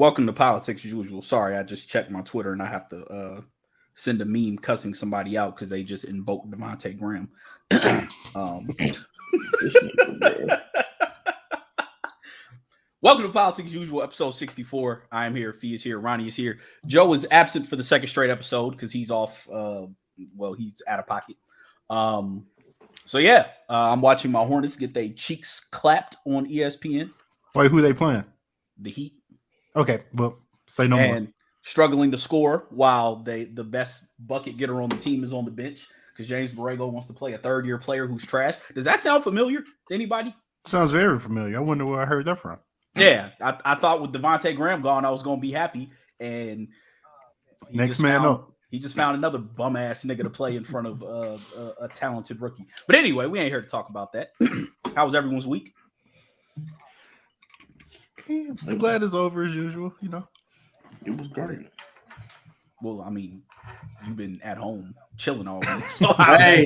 Welcome to Politics as usual. Sorry, I just checked my Twitter and I have to send a meme cussing somebody out because they just invoked Devontae Graham. Welcome to Politics as usual, episode 64. I am here. Fee is here. Ronnie is here. Joe is absent for the second straight episode because he's off. He's out of pocket. I'm watching my Hornets get their cheeks clapped on ESPN. Wait, who they playing? The Heat. Okay, well, say no more. Struggling to score while the best bucket getter on the team is on the bench because James Borrego wants to play a third-year player who's trash. Does that sound familiar to anybody? Sounds very familiar. I wonder where I heard that from. Yeah, I thought with Devontae Graham gone, I was going to be happy. And next man up. He just found another bum-ass nigga to play in front of a talented rookie. But anyway, we ain't here to talk about that. How was everyone's week? I'm glad it's over as usual, you know. It was great. Well, I mean, you've been at home chilling all week. So hey,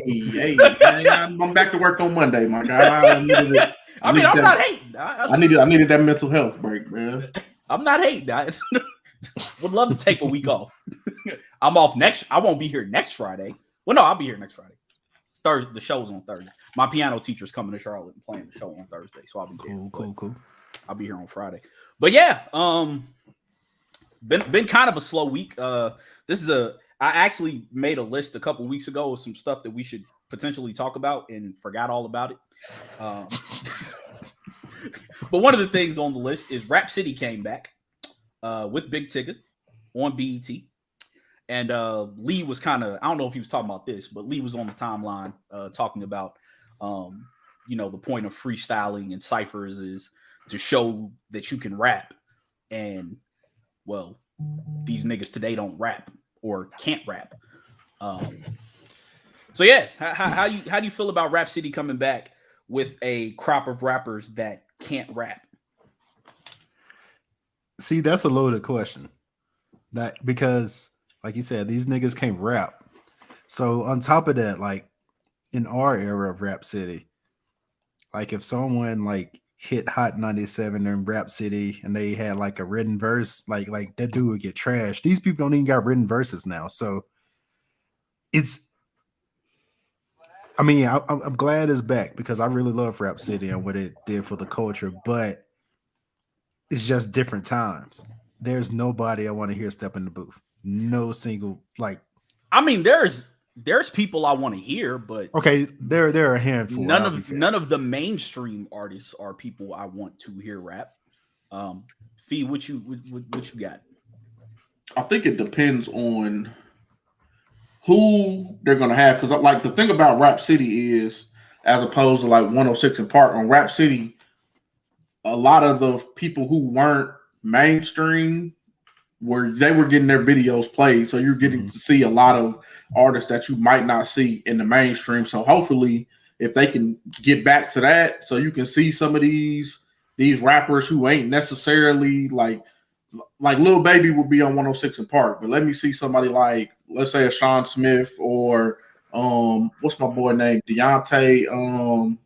I'm back to work on Monday, my guy. I'm not hating. I needed that mental health break, man. I'm not hating. I would love to take a week off. I'm off next. I won't be here next Friday. Well, no, I'll be here next Friday. Thursday. The show's on Thursday. My piano teacher's coming to Charlotte and playing the show on Thursday, so I'll be there. Cool. I'll be here on Friday. But yeah, been kind of a slow week. I actually made a list a couple weeks ago of some stuff that we should potentially talk about and forgot all about it. But one of the things on the list is Rap City came back with Big Tigger on BET. And Lee was kind of, I don't know if he was talking about this, but Lee was on the timeline talking about, the point of freestyling and ciphers is to show that you can rap. And, well, these niggas today don't rap or can't rap. How do you feel about Rap City coming back with a crop of rappers that can't rap? See, that's a loaded question. Because, like you said, these niggas can't rap. So on top of that, like in our era of Rap City, like if someone like hit Hot 97 in Rap City and they had like a written verse, like that dude would get trashed. These people don't even got written verses now. So I'm glad it's back because I really love Rap City and what it did for the culture, but it's just different times. There's nobody I want to hear step in the booth. No single, like. I mean, there's people I want to hear, but okay, there are a handful. None of the mainstream artists are people I want to hear rap. Fee, what you got? I think it depends on who they're gonna have, because like the thing about Rap City is, as opposed to like 106 and Park, on Rap City, a lot of the people who weren't mainstream were getting their videos played, so you're getting to see a lot of artists that you might not see in the mainstream. So hopefully, if they can get back to that, so you can see some of these rappers who ain't necessarily like Lil Baby will be on 106 and Park, but let me see somebody like, let's say, a Sean Smith or what's my boy name, Deontay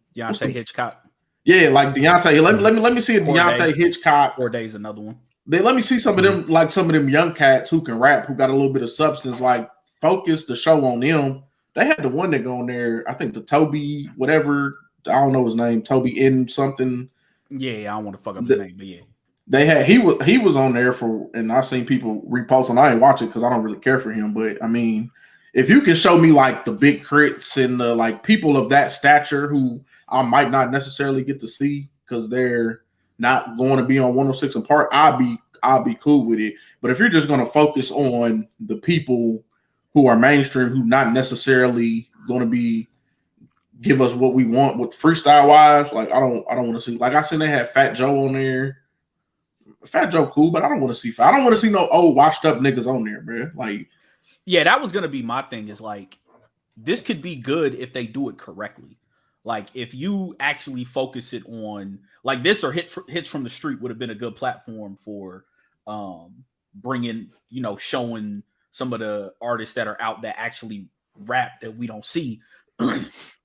Hitchcock. Yeah, like Deontay. Let me see a Deontay Hitchcock. 4 days, another one. Let me see some of them, like some of them young cats who can rap, who got a little bit of substance. Like, focus the show on them. They had the one that go on there. I think the Toby, whatever. I don't know his name. Toby N something. Yeah, I don't want to fuck up his name, but yeah. They had he was on there for, and I've seen people repost, and I ain't watch it because I don't really care for him. But I mean, if you can show me like the Big Crits and the like people of that stature who I might not necessarily get to see because they're not going to be on 106 and Park, I'll be cool with it. But if you're just going to focus on the people who are mainstream, who not necessarily going to be give us what we want with freestyle wise, like I don't want to see. Like I said, they had Fat Joe on there. Fat Joe cool, but I don't want to see. I don't want to see no old washed up niggas on there, bro. Like, yeah, that was gonna be my thing. Is like, this could be good if they do it correctly. Like, if you actually focus it on like this, or Hits from the Street would have been a good platform for bringing, showing some of the artists that are out that actually rap that we don't see.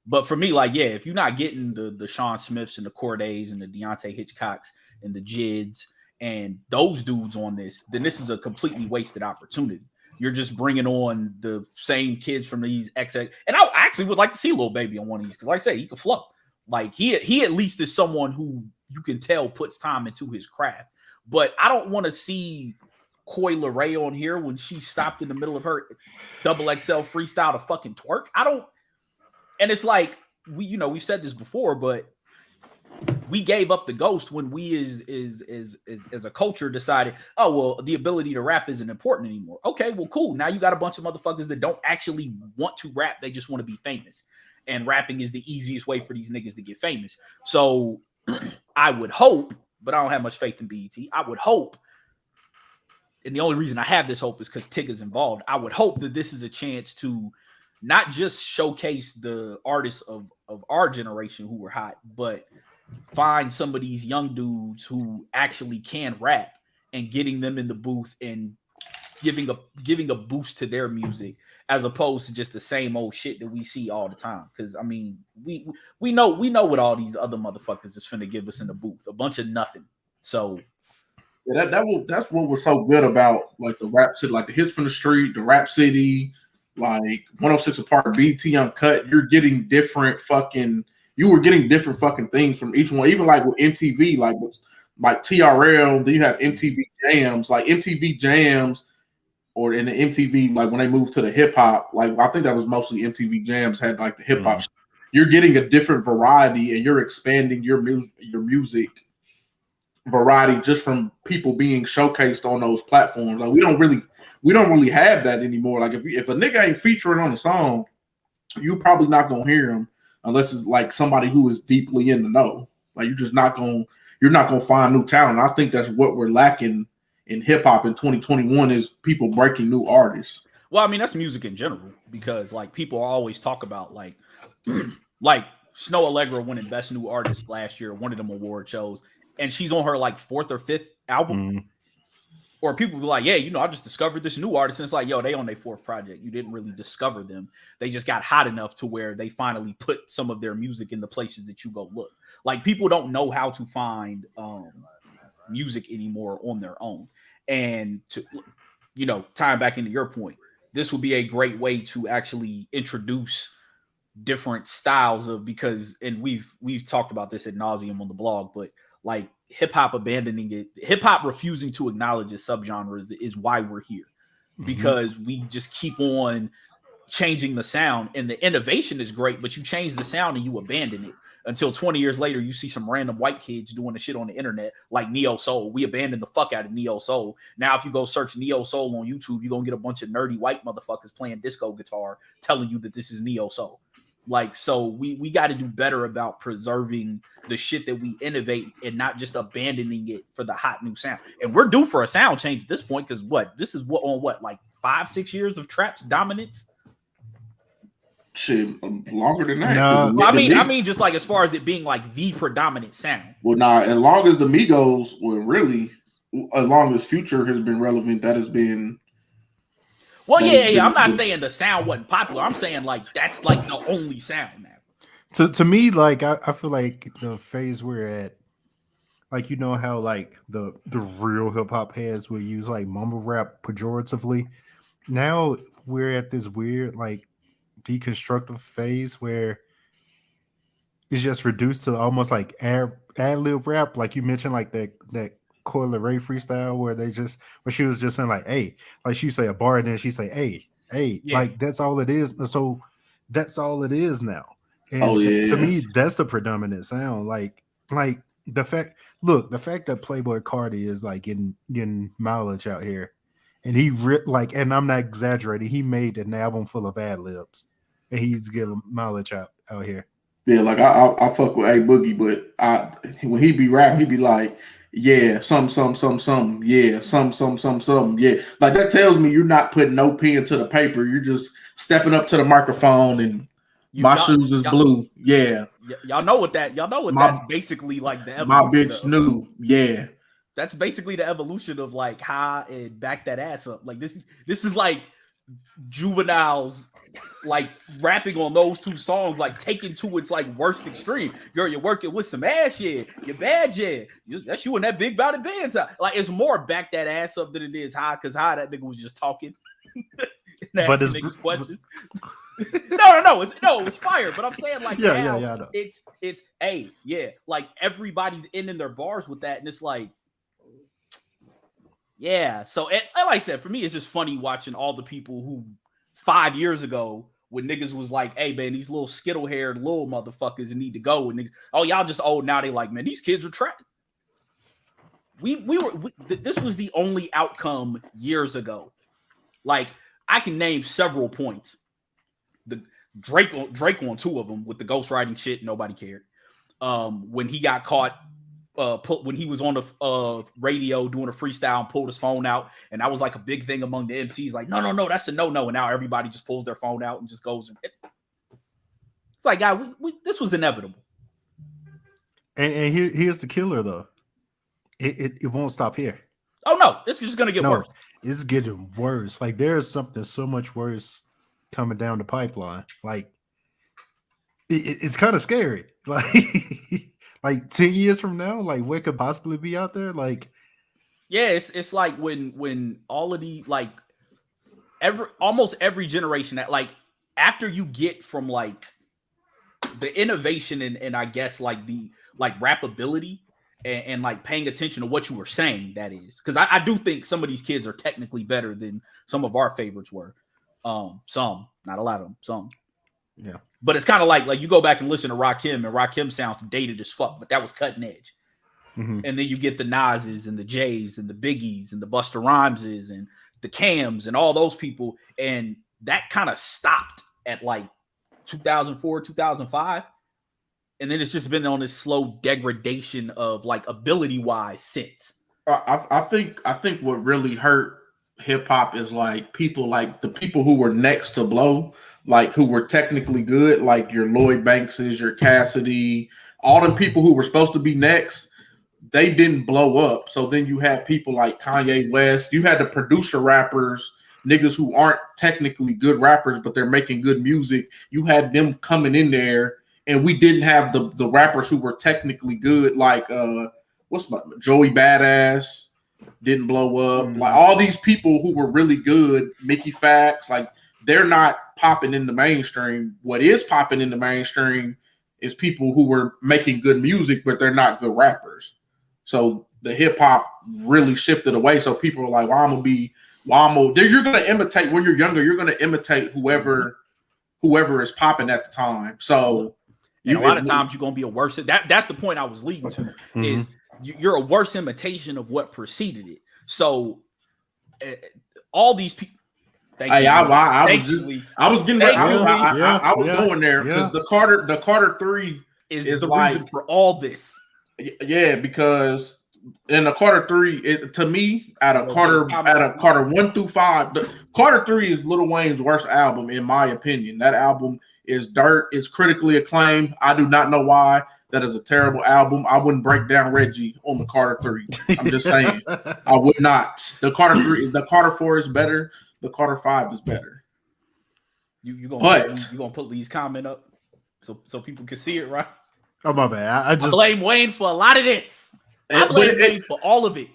But for me, like, yeah, if you're not getting the Sean Smiths and the Cordays and the Deontay Hitchcocks and the Jids and those dudes on this, then this is a completely wasted opportunity. You're just bringing on the same kids from these XX. And I actually would like to see Lil Baby on one of these because, like I say, he can flow. Like he at least is someone who you can tell puts time into his craft. But I don't want to see Coi Leray on here when she stopped in the middle of her double XL freestyle to fucking twerk. I don't. And it's like we've said this before, but we gave up the ghost when we as a culture decided, oh, well, the ability to rap isn't important anymore. Okay, well, cool. Now you got a bunch of motherfuckers that don't actually want to rap. They just want to be famous. And rapping is the easiest way for these niggas to get famous. So I would hope, but I don't have much faith in BET. I would hope, and the only reason I have this hope is because Tigga's involved. I would hope that this is a chance to not just showcase the artists of our generation who were hot, but find some of these young dudes who actually can rap and getting them in the booth and giving a boost to their music as opposed to just the same old shit that we see all the time. Because I mean, we know what all these other motherfuckers is finna give us in the booth, a bunch of nothing. So yeah, that's what was so good about like the Rap City, like the hits from the street, the Rap City, like 106 Apart, BT Uncut. You're getting different fucking. You were getting different fucking things from each one, even like with MTV, like TRL. Then you have MTV Jams, like MTV Jams, or in the MTV, like when they moved to the hip hop, like I think that was mostly MTV Jams had like the hip hop. Mm-hmm. You're getting a different variety, and you're expanding your music variety just from people being showcased on those platforms. Like we don't really have that anymore. Like if a nigga ain't featuring on a song, you probably not gonna hear him. Unless it's like somebody who is deeply in the know, like you're not gonna find new talent. I think that's what we're lacking in hip hop in 2021 is people breaking new artists. Well, I mean that's music in general because like people always talk about like like Snow Allegra winning Best New Artist last year, one of them award shows, and she's on her like 4th or 5th album. Mm-hmm. Or people be like, yeah, I just discovered this new artist. And it's like, yo, they on their 4th project. You didn't really discover them. They just got hot enough to where they finally put some of their music in the places that you go look. Like people don't know how to find music anymore on their own. And to, tying back into your point, this would be a great way to actually introduce different styles of and we've talked about this ad nauseum on the blog, but like hip hop abandoning it, hip hop refusing to acknowledge its subgenres is why we're here, because we just keep on changing the sound, and the innovation is great, but you change the sound and you abandon it until 20 years later you see some random white kids doing the shit on the internet like Neo Soul. We abandoned the fuck out of Neo Soul. Now if you go search Neo Soul on YouTube, you're gonna get a bunch of nerdy white motherfuckers playing disco guitar telling you that this is Neo Soul. Like, so we got to do better about preserving the shit that we innovate and not just abandoning it for the hot new sound. And we're due for a sound change at this point because this is like 5-6 years of trap's dominance. Shit, longer than that. No, well, I mean, just like as far as it being like the predominant sound. Well, as long as the Migos were really, as long as Future has been relevant, that has been. Well, yeah. I'm not saying the sound wasn't popular. I'm saying like that's like the only sound now. To me, like I feel like the phase we're at, like how like the real hip hop heads will use like mumble rap pejoratively. Now we're at this weird like deconstructive phase where it's just reduced to almost like ad lib rap, like you mentioned, like that Coi Leray freestyle where she was just saying like, hey, like she say a bar and then she say, hey, yeah. Like that's all it is. So that's all it is now. And to me, that's the predominant sound. Like the fact that Playboy Carti is like getting mileage out here, and he and I'm not exaggerating, he made an album full of ad libs, and he's getting mileage out here. Yeah, like I fuck with A Boogie, but when he be rapping, he be like, yeah, some, yeah, some, yeah. Like that tells me you're not putting no pen to the paper. You're just stepping up to the microphone and my shoes is blue. Yeah. Y'all know what that's basically like the my bitch new. Yeah. That's basically the evolution of like high and back that ass up. Like this is like Juvenile's like rapping on those two songs, like taken to its like worst extreme. Girl, you're working with some ass, yeah. You're bad, yeah. That's you in that big body band time. Like it's more back that ass up than it is high, because high that nigga was just talking. But it's niggas questions. No, it's fire. But I'm saying like yeah, now, I know. it's hey, yeah, like everybody's ending their bars with that, and it's like, yeah. So and like I said, for me, it's just funny watching all the people who 5 years ago, when niggas was like, hey man, these little skittle haired little motherfuckers need to go, and niggas, oh y'all just old now. They like, man, these kids are trash. This was the only outcome years ago. Like I can name several points. The Drake on two of them with the ghostwriting shit, nobody cared. When he got caught, when he was on the radio doing a freestyle and pulled his phone out, and that was like a big thing among the MCs. Like, no, that's a no. And now everybody just pulls their phone out and just goes. It's like, guy, this was inevitable. And here's the killer though. It won't stop here. Oh no, this is just gonna get worse. It's getting worse. Like there's something so much worse coming down the pipeline. Like it's kind of scary. Like 10 years from now, like what could possibly be out there? Like, yeah, it's like when all of the like almost every generation that like after you get from like the innovation and I guess like the like rappability and like paying attention to what you were saying, that is, because I do think some of these kids are technically better than some of our favorites were. Some, not a lot of them, some. Yeah. But it's kind of like you go back and listen to Rakim, and Rakim sounds dated as fuck, but that was cutting edge. Mm-hmm. And then you get the Nas's and the J's and the Biggies and the Busta Rhymeses and the Cams and all those people. And that kind of stopped at like 2004, 2005. And then it's just been on this slow degradation of like ability wise since. I think what really hurt hip hop is like the people who were next to blow, like who were technically good, like your Lloyd Bankses, your Cassidy, all them people who were supposed to be next, they didn't blow up. So then you had people like Kanye West, you had the producer rappers, niggas who aren't technically good rappers, but they're making good music. You had them coming in there, and we didn't have the rappers who were technically good, like Joey Badass didn't blow up. Mm-hmm. Like all these people who were really good, Mickey Fax, like they're not popping in the mainstream. What is popping in the mainstream is people who were making good music, but they're not good rappers. So the hip hop really shifted away. So people are like, you're going to imitate when you're younger. You're going to imitate whoever is popping at the time. So and a lot of times you're going to be a worse. That's the point I was leading to. Mm-hmm. Is you're a worse imitation of what preceded it. So all these people. I was getting ready. I was going there because the Carter 3 is the like, reason for all this. Yeah, because in the Carter 3, to me, out of Carter 1 through 5, the Carter 3 is Lil Wayne's worst album, in my opinion. That album is dirt. It's critically acclaimed. I do not know why. That is a terrible album. I wouldn't break down Reggie on the Carter 3. I'm just saying. I would not. The Carter 4 is better. The Carter 5 is better. You gonna put Lee's comment up so people can see it, right? Oh my bad. I blame Wayne for a lot of this. I blame Wayne for all of it.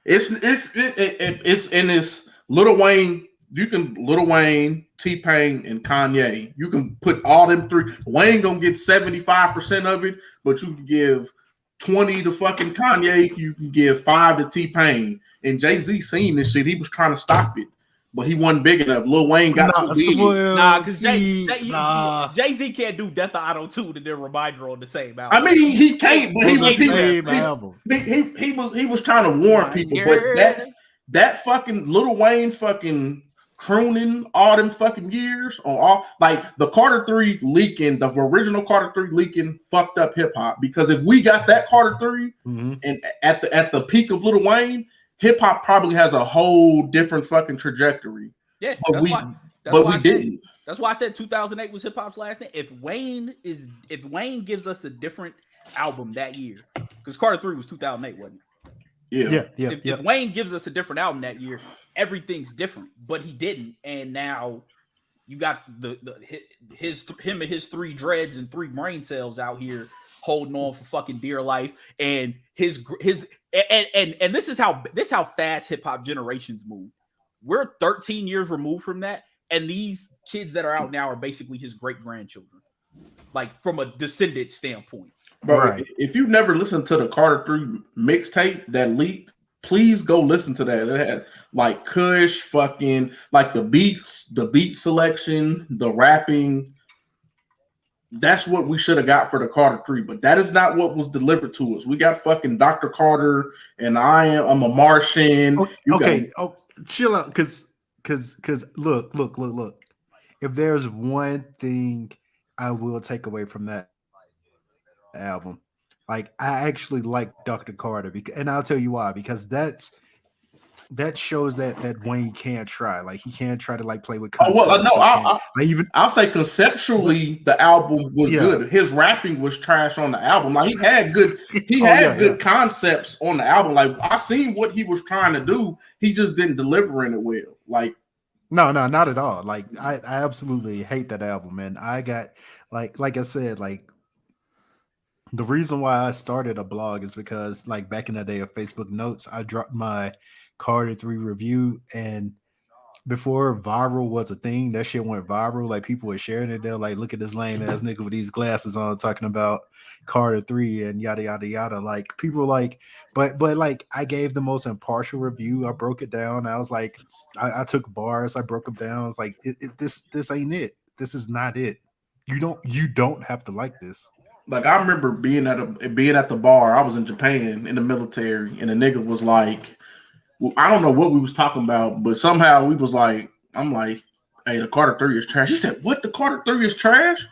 It's in this Lil Wayne. You can Lil Wayne, T-Pain, and Kanye. You can put all them three. Wayne gonna get 75% of it, but you can give 20 to fucking Kanye. You can give 5 to T-Pain. And Jay-Z seen this shit. He was trying to stop it, but he wasn't big enough. Lil Wayne got too big. Because Jay-Z can't do Death of Auto 2 and then Reminder on the same album. I mean, he can't, but he was trying to warn people. But that fucking Lil Wayne fucking crooning all them fucking years on all, like the Carter 3 leaking, the original Carter 3 leaking fucked up hip hop, because if we got that Carter 3 and at the peak of Lil Wayne, hip hop probably has a whole different fucking trajectory. Yeah, but we didn't. That's why I said 2008 was hip hop's last name. If Wayne gives us a different album that year, because Carter 3 was 2008, wasn't it? Yeah. If Wayne gives us a different album that year, everything's different, but he didn't, and now you got him and his 3 dreads and 3 brain cells out here holding on for fucking dear life, and his and this is how fast hip hop generations move. We're 13 years removed from that, and these kids that are out now are basically his great grandchildren, like from a descendant standpoint. Bro, Right. if you never listened to the Carter 3 mixtape that leaked, please go listen to that. It had like Kush, fucking like the beats, the beat selection, the rapping. That's what we should have got for the Carter 3, but that is not what was delivered to us. We got fucking Dr. Carter and I'm a Martian. Okay, chill out, cause look. If there's one thing I will take away from that album, like I actually like Dr. Carter, and I'll tell you why. Because that shows that Wayne can't try. Like he can't try to like play with concepts. I'll say conceptually the album was good. His rapping was trash on the album. Like he had good concepts on the album. Like I seen what he was trying to do. He just didn't deliver in it well. Like no, not at all. Like I absolutely hate that album, and I got like I said, like the reason why I started a blog is because like back in the day of Facebook Notes, I dropped my Carter 3 review, and before viral was a thing, that shit went viral. Like people were sharing it. They're like, look at this lame ass nigga with these glasses on talking about Carter 3 and yada yada yada. Like people were like, but like I gave the most impartial review. I broke it down. I was like, I took bars, I broke them down. I was like, this ain't it. This is not it. You don't have to like this. Like I remember being at the bar. I was in Japan in the military, and a nigga was like, well, I don't know what we was talking about, but somehow we was like, I'm like, hey, the Carter 3 is trash. He said, what? The Carter 3 is trash?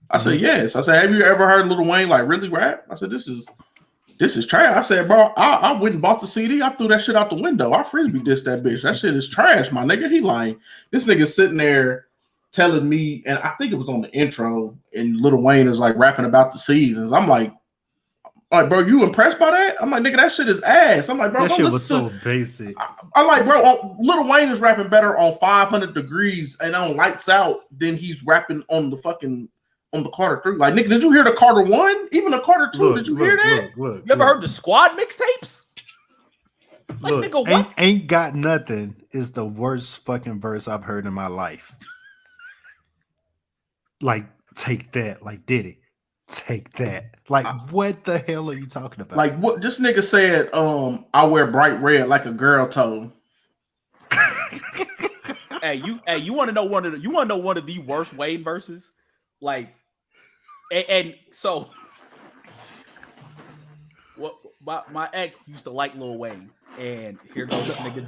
I said, yes. I said, have you ever heard Lil Wayne like really rap? I said, this is trash. I said, bro, I went and bought the CD. I threw that shit out the window. I frisbee dissed that bitch. That shit is trash, my nigga. He like, this nigga sitting there telling me, and I think it was on the intro, and Lil Wayne is like rapping about the seasons. I'm like, bro, you impressed by that? I'm like, nigga, that shit is ass. I'm like, bro, that shit was so basic. I'm like, bro, Lil Wayne is rapping better on 500 Degrees and on Lights Out than he's rapping on the Carter 3. Like, nigga, did you hear the Carter 1? Even the Carter 2, did you hear that? You ever heard the Squad mixtapes? Like, look, nigga, what? Ain't Got Nothing is the worst fucking verse I've heard in my life. Like, take that. Like, Diddy. Take that. Like, what the hell are you talking about? Like, what this nigga said, I wear bright red like a girl toe. Hey, you want to know one of the worst Wayne verses? Like, and so what my ex used to like Lil Wayne, and here goes this nigga.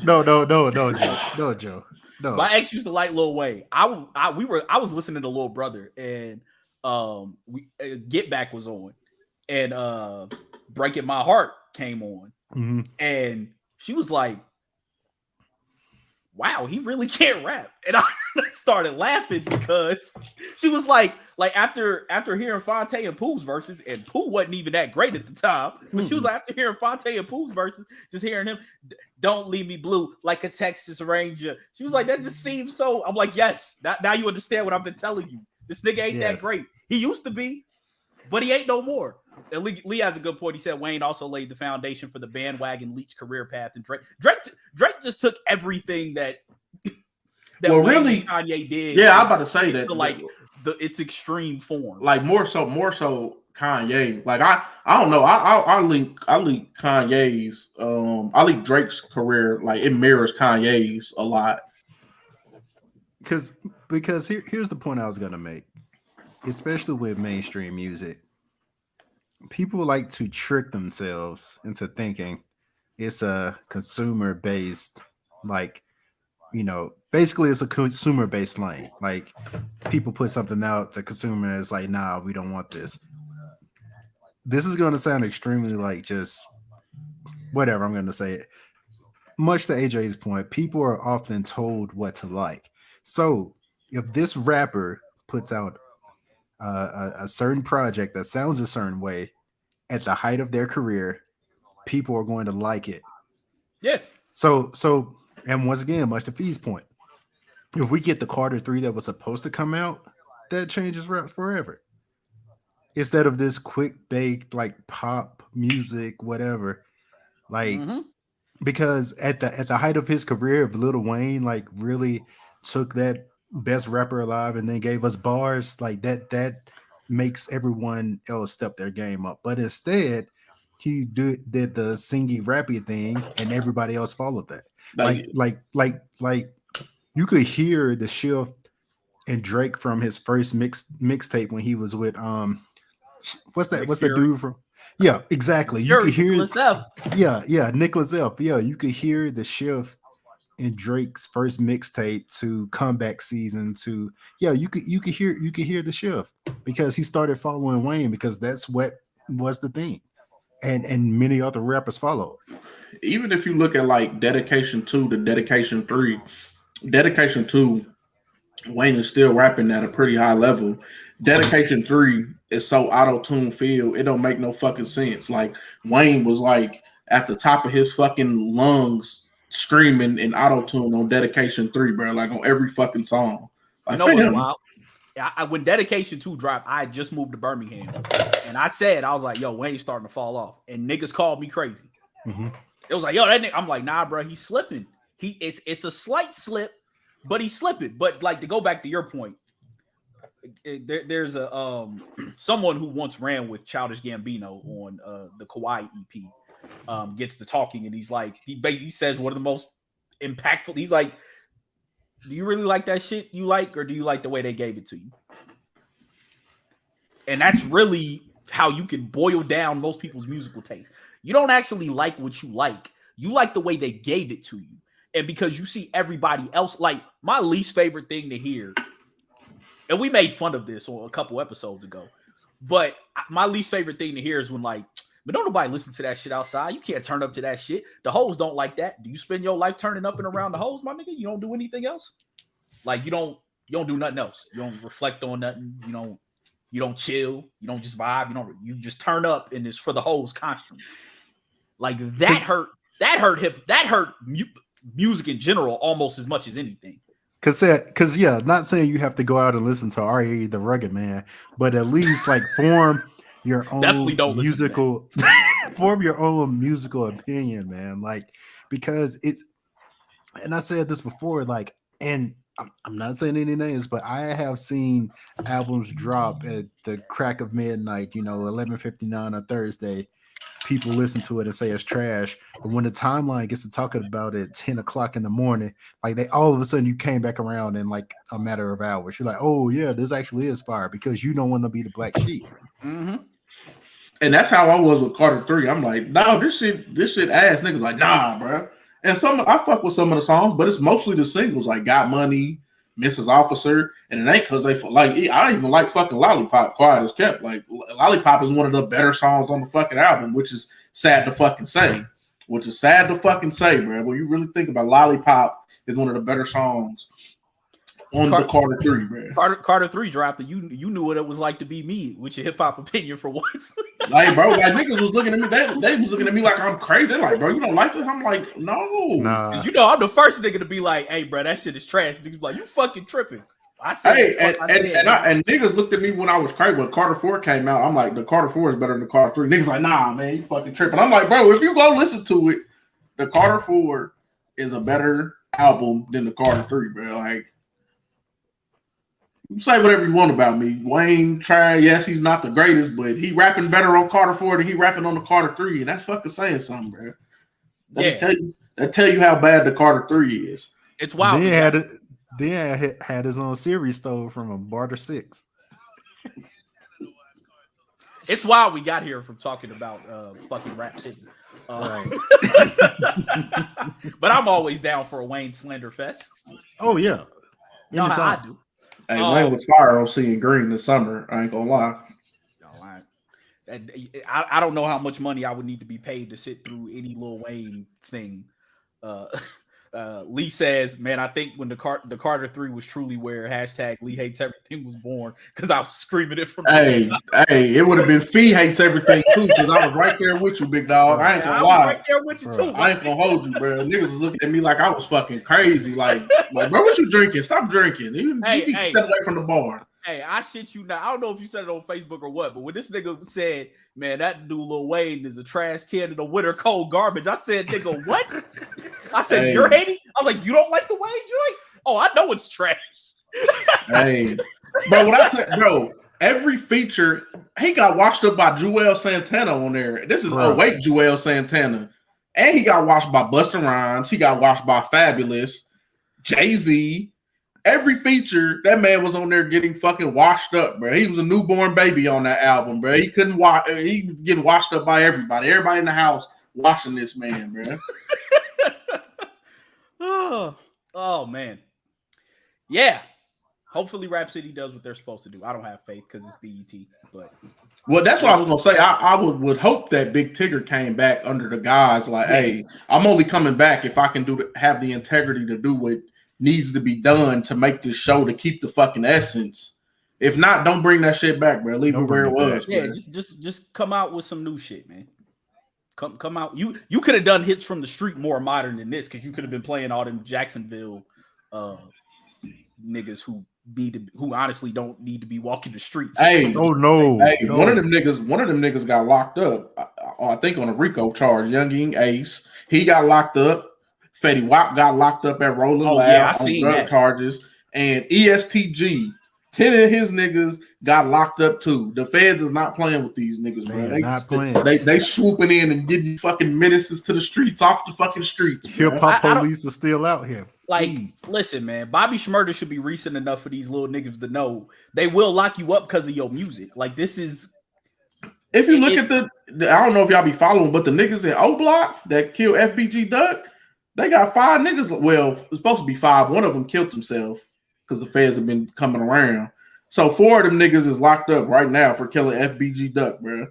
Joe. No. My ex used to like Lil Wayne. I was listening to Lil Brother, and Get Back was on, and Breaking My Heart came on, and she was like, wow, he really can't rap. And I started laughing because she was like after hearing Fonte and Pooh's verses, and Pooh wasn't even that great at the time, but she was like, after hearing Fonte and Pooh's verses, just hearing him, don't leave me blue like a Texas Ranger. She was like, that just seems so. I'm like, yes, now you understand what I've been telling you. This nigga ain't that great. He used to be, but he ain't no more. And Lee has a good point. He said Wayne also laid the foundation for the bandwagon Leach career path, and Drake just took everything that well, Wayne really and Kanye did. Yeah, I'm about to say that to like its extreme form. Like more so Kanye. Like I don't know. I link Kanye's I link Drake's career, like it mirrors Kanye's a lot. Because here's the point I was gonna make, especially with mainstream music. People like to trick themselves into thinking it's a consumer-based, like, you know, basically it's a consumer-based lane. Like, people put something out, the consumer is like, nah, we don't want this. This is going to sound extremely like just whatever I'm going to say. Much to AJ's point, people are often told what to like. So if this rapper puts out a certain project that sounds a certain way at the height of their career, people are going to like it. Yeah. So And once again, much to Fee's point, if we get the Carter 3 that was supposed to come out, that changes raps forever. Instead of this quick baked like pop music, whatever. Like because at the height of his career, if Lil Wayne like really took that best rapper alive and then gave us bars, like that makes everyone else step their game up. But instead, he did the singy rappy thing, and everybody else followed that. Like you could hear the shift in Drake from his first mixtape when he was with what's that? Nick What's the Fury. dude from? Yeah, exactly. You could hear Nicholas F. yeah, Nicholas F. Yeah, you could hear the shift in Drake's first mixtape to Comeback Season to you could hear the shift because he started following Wayne because that's what was the thing. And many other rappers followed. Even if you look at like Dedication 2 to Dedication 3, Dedication 2, Wayne is still rapping at a pretty high level. Dedication 3 is so auto-tune feel, it don't make no fucking sense. Like Wayne was like at the top of his fucking lungs screaming in auto-tune on Dedication 3, bro. Like on every fucking song. Like, You know what's wild? When Dedication 2 dropped, I had just moved to Birmingham. And I was like, yo, Wayne's starting to fall off. And niggas called me crazy. It was like, yo, that nigga. I'm like, nah, bro, he's slipping. It's a slight slip, but he's slipping. But like to go back to your point, there's a someone who once ran with Childish Gambino on the Kawhi EP gets to talking, and he's like, he says one of the most impactful. He's like, do you really like that shit you like, or do you like the way they gave it to you? And that's really how you can boil down most people's musical taste. You don't actually like what you like. You like the way they gave it to you. And because you see everybody else, like my least favorite thing to hear, and we made fun of this on a couple episodes ago, but my least favorite thing to hear is when like, but don't nobody listen to that shit outside. You can't turn up to that shit. The hoes don't like that. Do you spend your life turning up and around the hoes, my nigga? You don't do anything else? Like you don't do nothing else. You don't reflect on nothing. You don't chill. You don't just vibe. You just turn up and it's for the hoes constantly. Like that hurt music in general almost as much as anything. Cause yeah, not saying you have to go out and listen to R.A. the Rugged Man, but at least like form your own Definitely don't musical form your own musical opinion, man. Like because it's, and I said this before, like, and I'm not saying any names, but I have seen albums drop at the crack of midnight, 11:59 on Thursday. People listen to it and say it's trash, but when the timeline gets to talking about it 10 o'clock in the morning, like they all of a sudden you came back around in like a matter of hours. You're like, oh yeah, this actually is fire because you don't want to be the black sheep. And that's how I was with Carter 3. I'm like, no, this shit ass. Niggas like, nah, bro. And I fuck with some of the songs, but it's mostly the singles like Got Money, Mrs. Officer, and it ain't because they like. I even like fucking Lollipop. Quiet as kept. Like Lollipop is one of the better songs on the fucking album, which is sad to fucking say. Bro. When you really think about Lollipop, is one of the better songs on the Carter 3, bro. Carter 3 dropped, and you knew what it was like to be me with your hip hop opinion for once. Like, bro, like niggas was looking at me. They was looking at me like I'm crazy. They're like, bro, you don't like this? I'm like, no. Nah. I'm the first nigga to be like, hey, bro, that shit is trash. Niggas like, you fucking tripping. I said, and niggas looked at me when I was crazy. When Carter 4 came out, I'm like, the Carter 4 is better than the Carter 3. Niggas like, nah, man, you fucking tripping. I'm like, bro, if you go listen to it, the Carter 4 is a better album than the Carter 3, bro. Like, you say whatever you want about me. Wayne tried, yes, he's not the greatest, but he rapping better on Carter 4 than he rapping on the Carter 3, and that's fucking saying something, bro. That tell you how bad the Carter 3 is. It's wild. Then had his own series stole from him, Barter 6. It's wild we got here from talking about fucking Rap City. Right. But I'm always down for a Wayne Slender Fest. Oh yeah. You know how I do. Hey, Wayne was fire on Seeing Green this summer. I ain't gonna lie. I don't know how much money I would need to be paid to sit through any Lil Wayne thing. Lee says, "Man, I think when the Carter 3 was truly where #Lee hates everything was born because I was screaming it from the Hey, it would have been Fee hates everything too because I was right there with you, big dog. I ain't gonna lie. Right there with you too. I ain't gonna hold you, bro. Niggas was looking at me like I was fucking crazy. Like bro, what you drinking? Stop drinking. You need to step away from the bar. Hey, I shit you not. I don't know if you said it on Facebook or what, but when this nigga said, "Man, that dude Lil Wayne is a trash can and a winter cold garbage," I said, "Nigga, what?" I said, "You're hating." I was like, "You don't like the Wayne joint?" Oh, I know it's trash. Hey, bro, what I said, bro. Every feature, he got washed up by Juelz Santana on there. This is awake Juelz Santana, and he got washed by Busta Rhymes. He got washed by Fabulous, Jay-Z. Every feature, that man was on there getting fucking washed up, bro. He was a newborn baby on that album, bro. He couldn't watch. He was getting washed up by everybody. Everybody in the house watching this man, bro. Oh man, yeah. Hopefully, Rap City does what they're supposed to do. I don't have faith because it's BET, but well, that's what I was gonna say. I would hope that Big Tigger came back under the guise like, hey, I'm only coming back if I can have the integrity to do what needs to be done to make this show to keep the fucking essence. If not, don't bring that shit back, bro. Leave it where it was. Yeah, bro. just come out with some new shit, man. Come out. You could have done hits from the street more modern than this because you could have been playing all them Jacksonville niggas who honestly don't need to be walking the streets. Hey, oh no. Hey, no. One of them niggas got locked up. I think on a RICO charge. Young Ace, he got locked up. Fetty Wap got locked up at Rolling Loud on drug charges, and ESTG, 10 of his niggas got locked up too. The feds is not playing with these niggas, bro. They swooping in and getting fucking menaces to the streets, off the fucking street. Hip hop police are still out here. Like, listen, man, Bobby Shmurda should be recent enough for these little niggas to know they will lock you up because of your music. Like, this is. If you look at I don't know if y'all be following, but the niggas in O Block that killed FBG Duck, they got 5 niggas. Well, it's supposed to be 5. One of them killed himself because the feds have been coming around. So 4 of them niggas is locked up right now for killing FBG Duck, bro.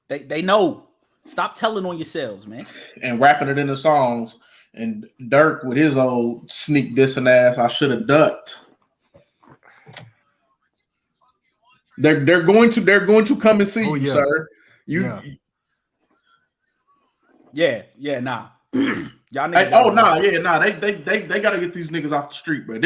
They know. Stop telling on yourselves, man. And rapping it in the songs. And Dirk with his old sneak dissing ass, I should have ducked. They're going to come and see you, sir. Nah. Y'all niggas they gotta get these niggas off the street, bro.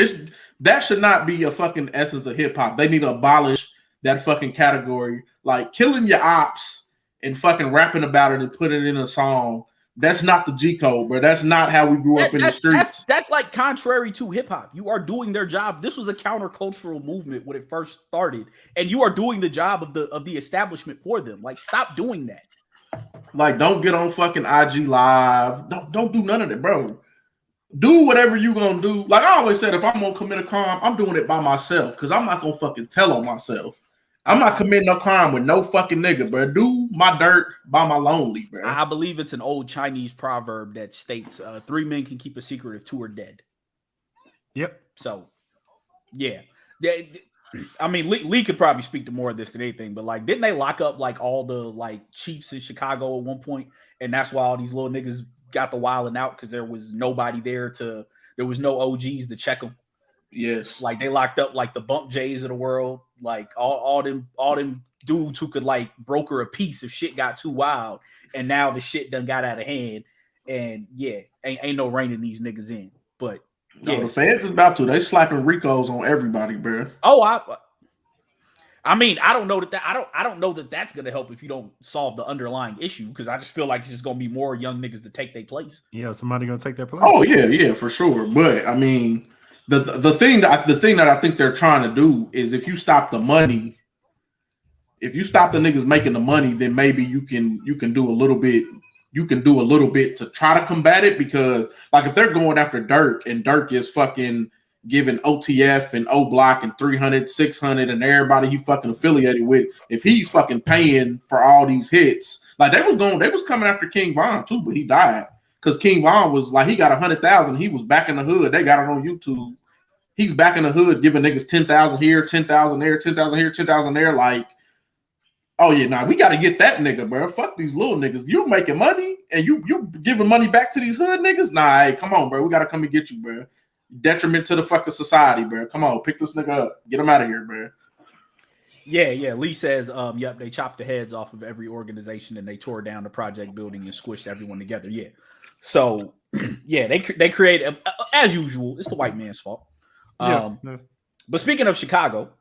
That should not be a fucking essence of hip hop. They need to abolish that fucking category. Like killing your ops and fucking rapping about it and putting it in a song. That's not the G code, bro. That's not how we grew up in the streets. That's like contrary to hip hop. You are doing their job. This was a countercultural movement when it first started, and you are doing the job of the establishment for them. Like, stop doing that. Like, don't get on fucking IG Live. Don't do none of that, bro. Do whatever you gonna do. Like I always said, if I'm gonna commit a crime, I'm doing it by myself because I'm not gonna fucking tell on myself. I'm not committing no crime with no fucking nigga, bro. Do my dirt by my lonely, bro. I believe it's an old Chinese proverb that states 3 men can keep a secret if 2 are dead. Yep. So, yeah. I mean, Lee could probably speak to more of this than anything, but like, didn't they lock up like all the like chiefs in Chicago at one point? And that's why all these little niggas got the wilding out because there was nobody there there was no OGs to check them. Yes. Like they locked up like the Bump Jays of the world, like all them dudes who could like broker a peace if shit got too wild. And now the shit done got out of hand. And yeah, ain't no reining these niggas in. But no, the fans is about to. They slapping Ricos on everybody, bro. Oh, I mean, I don't know that I don't know that that's gonna help if you don't solve the underlying issue because I just feel like it's just gonna be more young niggas to take their place. Yeah, somebody gonna take their place. Oh yeah, for sure. But I mean, the thing that I think they're trying to do is if you stop the money, if you stop the niggas making the money, then maybe you can do a little bit. You can do a little bit to try to combat it because, like, if they're going after Dirk and Dirk is fucking giving OTF and O Block and 300, 600 and everybody he fucking affiliated with, if he's fucking paying for all these hits, like they was coming after King Von too, but he died because King Von was like, he got 100,000. He was back in the hood. They got it on YouTube. He's back in the hood giving niggas 10,000 here, 10,000 there, 10,000 here, 10,000 there. Like, Oh yeah, nah, we got to get that nigga, bro. Fuck these little niggas. You making money and you giving money back to these hood niggas? Nah, hey, come on, bro. We got to come and get you, bro. Detriment to the fucking society, bro. Come on, pick this nigga up. Get him out of here, bro. Yeah. Lee says, yep, they chopped the heads off of every organization and they tore down the project building and squished everyone together. Yeah. So, yeah, they create as usual. It's the white man's fault. Yeah. But speaking of Chicago,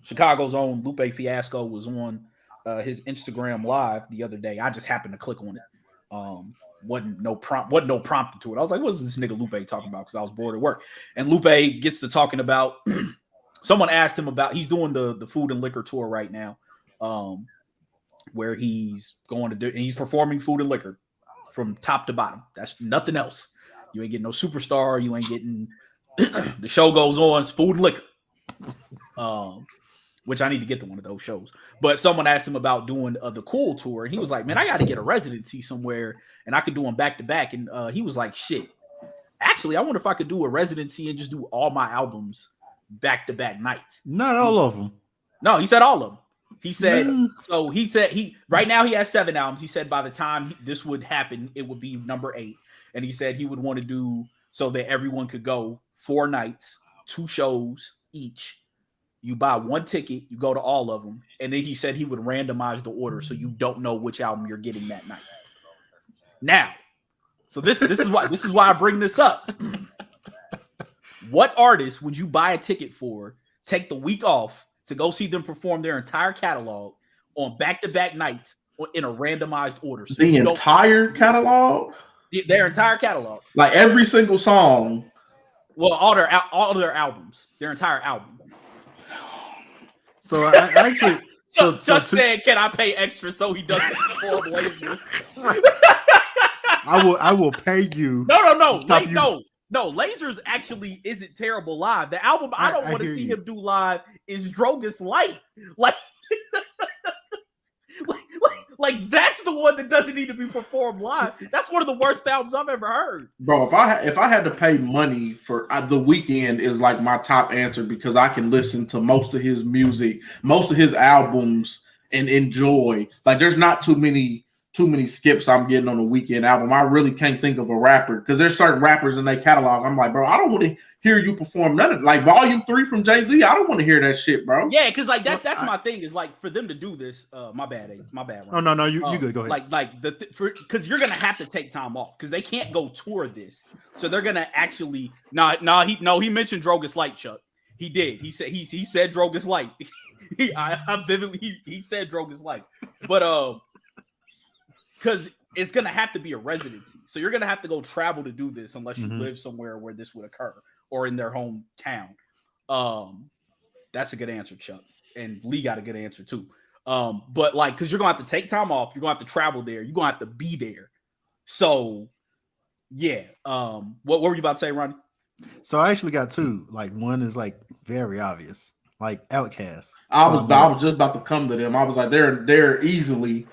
Chicago's own Lupe Fiasco was on his Instagram live the other day. I just happened to click on it. Wasn't no prompting to it. I was like, what is this nigga Lupe talking about? Because I was bored at work. And Lupe gets to talking about someone asked him about he's doing the food and liquor tour right now, where he's going to do and he's performing food and liquor from top to bottom. That's nothing else. You ain't getting no superstar, you ain't getting the show goes on, it's food and liquor. Which I need to get to one of those shows. But someone asked him about doing the Cool tour, and he was like, man, I got to get a residency somewhere, and I could do them back to back. And he was like, shit, actually, I wonder if I could do a residency and just do all my albums back to back nights. Not all of them. No, he said all of them. He said, so he said right now he has 7 albums. He said by the time this would happen, it would be number 8. And he said he would want to do so that everyone could go 4 nights, 2 shows each. You buy 1 ticket, you go to all of them, and then he said he would randomize the order so you don't know which album you're getting that night. Now, so this is why I bring this up. What artist would you buy a ticket for, take the week off to go see them perform their entire catalog on back-to-back nights in a randomized order? So the entire catalog? Their entire catalog. Like every single song? Well, all their albums. Their entire album. So I actually, Chuck said, "Can I pay extra so he doesn't perform Lasers?" I will pay you. No. Lasers actually isn't terrible live. The album I don't want to see him do live is Drogas Light. Like that's the one that doesn't need to be performed live. That's one of the worst albums I've ever heard. Bro, if I had to pay money for The Weeknd is like my top answer because I can listen to most of his music, most of his albums and enjoy. Like there's not too many skips I'm getting on a Weeknd album. I really can't think of a rapper because there's certain rappers in their catalog. I'm like, bro, I don't want to hear you perform none of it. Like Volume 3 from Jay-Z. I don't want to hear that shit, bro. Yeah, because like that's my thing is like for them to do this. My bad. Right? Oh no, you good. Go ahead. Because you're gonna have to take time off because they can't go tour this. So they're gonna actually he mentioned Drogas Light, Chuck. He did. He said Drogas Light. I vividly he said Drogas Light, but because it's gonna have to be a residency, so you're gonna have to go travel to do this unless you live somewhere where this would occur or in their hometown. That's a good answer, Chuck, and Lee got a good answer too. But like, because you're gonna have to take time off, you're gonna have to travel there, you're gonna have to be there. So, yeah. What were you about to say, Ronnie? So I actually got 2. Like one is like very obvious, like Outkast. I was just about to come to them. I was like, they're easily.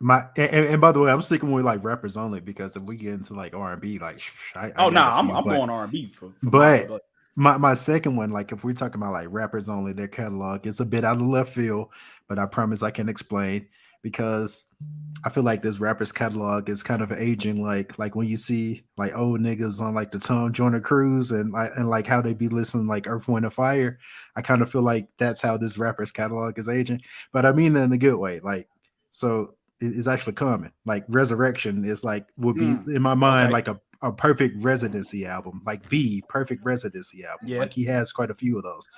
And by the way, I'm sticking with like rappers only because if we get into like R&B, like I'm going R&B but my second one, like if we're talking about like rappers only, their catalog is a bit out of left field, but I promise I can explain because I feel like this rapper's catalog is kind of aging, like when you see like old niggas on like the Tom Joyner cruise and like how they be listening like Earth, Wind, and Fire. I kind of feel like that's how this rapper's catalog is aging, but I mean in a good way. Like so. Is actually coming. Like Resurrection is like would be in my mind like a perfect residency album, like perfect residency album. Yeah. Like he has quite a few of those,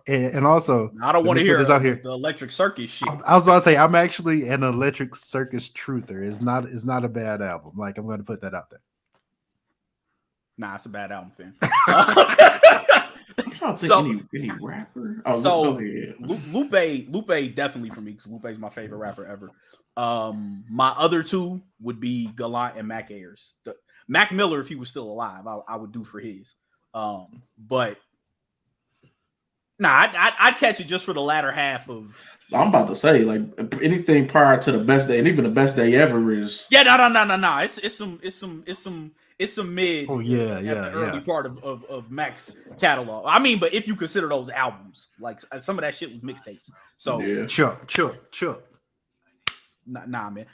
and also I don't want to hear this out here. The Electric Circus shit. I was about to say I'm actually an Electric Circus truther. It's not a bad album. Like I'm going to put that out there. Nah, it's a bad album, fam. I don't think any rapper. Oh, so Lupe definitely for me because Lupe is my favorite rapper ever. My other 2 would be Gallant and Mac Ayers. Mac Miller, if he was still alive, I would do for his. But Nah, I'd catch it just for the latter half of. I'm about to say, like, anything prior to the best day, and even the best day ever is. Yeah, no. It's some mid. Oh yeah, at yeah, the early yeah. part of Mac's catalog. I mean, but if you consider those albums, like some of that shit was mixtapes. So Yeah. Sure. nah, man.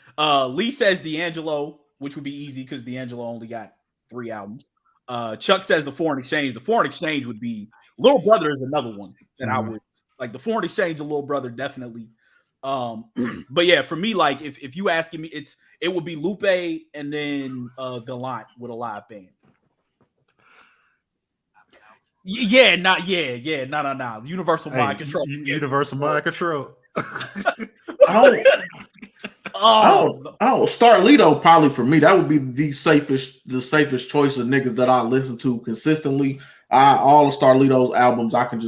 Lee says D'Angelo, which would be easy because D'Angelo only got 3 albums. Chuck says the Foreign Exchange. The Foreign Exchange would be Little Brother is another one that I would like. The Foreign Exchange, and Little Brother definitely. But yeah, for me, like if you asking me, it would be Lupe and then Gallant with a live band. No. Universal Mind Control. Universal Mind Control. I don't. Starlito probably for me that would be the safest choice of niggas that I listen to consistently. All of Starlito's albums I can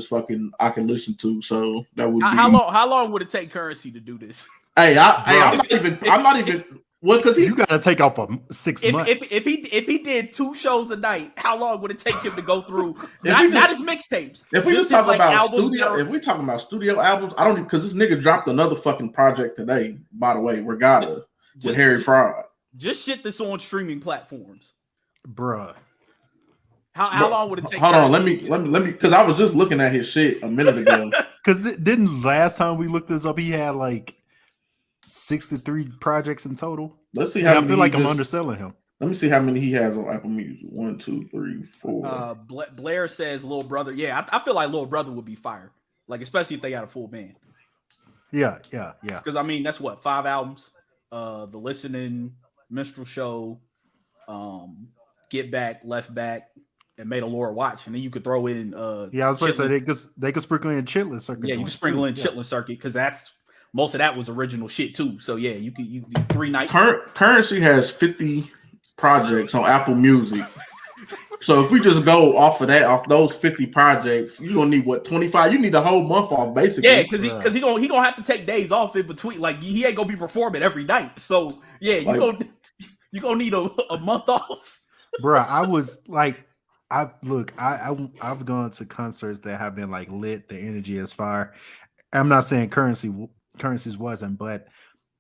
listen to. So that would be how long would it take Currency to do this? I'm not even. Well, because you gotta take off 6 months. If he did 2 shows a night, how long would it take him to go through? not his mixtapes. If we just his, talk about studio, if we talking about studio albums, I don't because this nigga dropped another fucking project today. By the way, Regatta with Harry Fraud. Just shit that's on streaming platforms, Bruh. How long would it take? Hold on, let me because I was just looking at his shit a minute ago. Because didn't last time we looked this up, he had like 63 projects in total. Let's see how I feel like I'm underselling him. Let me see how many he has on Apple Music. 1, 2, 3, 4. Blair says Little Brother. Yeah, I feel like Little Brother would be fire. Like especially if they got a full band. Yeah. Because I mean that's what 5 albums. The Listening, Minstrel Show, Get Back, Left Back, and Made a Lord Watch, and then you could throw in. I was going to say they could sprinkle in Chitlin Circuit. Yeah, you could sprinkle in Chitlin Circuit because that's. Most of that was original shit too. So yeah, you do 3 nights. Currency has 50 projects on Apple Music. So if we just go off those 50 projects, you're gonna need what 25? You need a whole month off basically. Yeah, because he gonna have to take days off in between. Like he ain't gonna be performing every night. So yeah, you gonna need a month off. Bruh, I was like, I've gone to concerts that have been like lit. The energy is fire. I'm not saying Currency's wasn't, but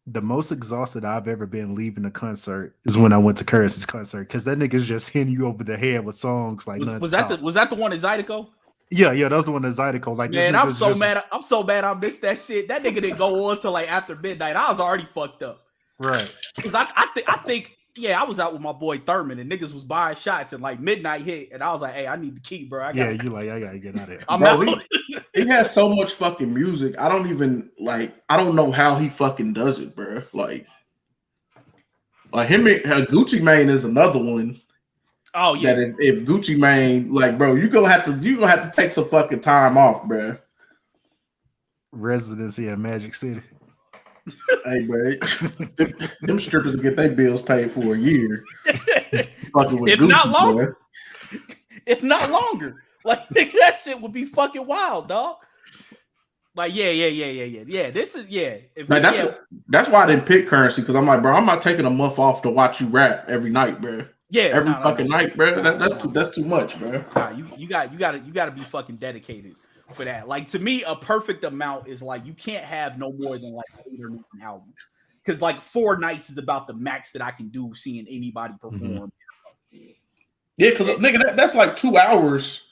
the most exhausted I've ever been leaving a concert is when I went to Currency's concert because that nigga's just hitting you over the head with songs like was that the one at Zydeco? Yeah, that was the one at Zydeco. Like, man, I'm so mad I missed that shit. That nigga didn't go on till like after midnight. I was already fucked up. Right. Because I think I was out with my boy Thurman and niggas was buying shots and like midnight hit and I was like, hey, I need the key, bro. I gotta get out of here. I'm out. He has so much fucking music. I don't know how he fucking does it, bro. Like him, Gucci Mane is another one. Oh yeah. That if Gucci Mane, like, bro, you're gonna have to take some fucking time off, bro. Residency in Magic City. Hey, bro, them strippers get their bills paid for a year. If not longer. If not longer. Like, nigga, that shit would be fucking wild, dog. Like, yeah. This is That's why I didn't pick Currency because I'm like, bro, I'm not taking a month off to watch you rap every night, bro. Yeah, every fucking night, bro. That's too much, bro. Nah, you got to be fucking dedicated for that. Like, to me, a perfect amount is like you can't have no more than like 8 or 9 albums because like 4 nights is about the max that I can do seeing anybody perform. Mm-hmm. Yeah, because nigga, that's like 2 hours.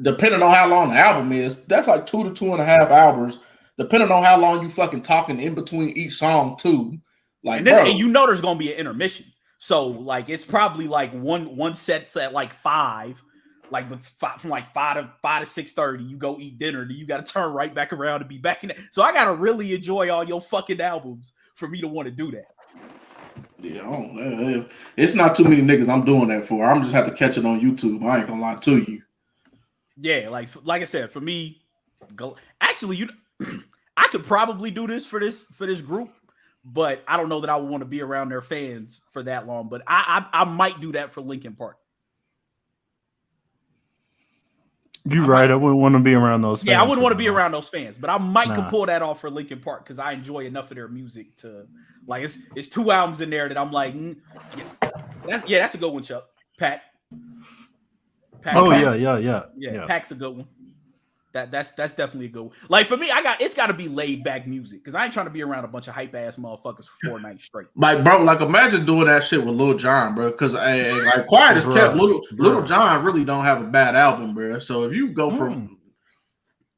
Depending on how long the album is, that's like 2 to 2.5 hours. Depending on how long you fucking talking in between each song, too. Like, and there's gonna be an intermission. So like it's probably like one set's at like 5, like from like 5 to 6:30. You go eat dinner, then you got to turn right back around and be back in it. So I gotta really enjoy all your fucking albums for me to want to do that. Yeah, it's not too many niggas I'm doing that for. I'm just have to catch it on YouTube. I ain't gonna lie to you. Yeah, like I said, for me, actually, I could probably do this for this group, but I don't know that I would want to be around their fans for that long. But I might do that for Linkin Park. You're right. I wouldn't want to be around those fans. Yeah, I wouldn't want to be around those fans, but I might could pull that off for Linkin Park because I enjoy enough of their music to like it's 2 albums in there that I'm like, that's a good one, Chuck. Pack. Yeah. Pack's a good one. That's definitely a good one. Like for me, it's got to be laid back music because I ain't trying to be around a bunch of hype ass motherfuckers for 4 nights straight. Like, bro, like imagine doing that shit with Lil Jon, bro. Because like Quiet as Kept, Lil Jon really don't have a bad album, bro. So if you go from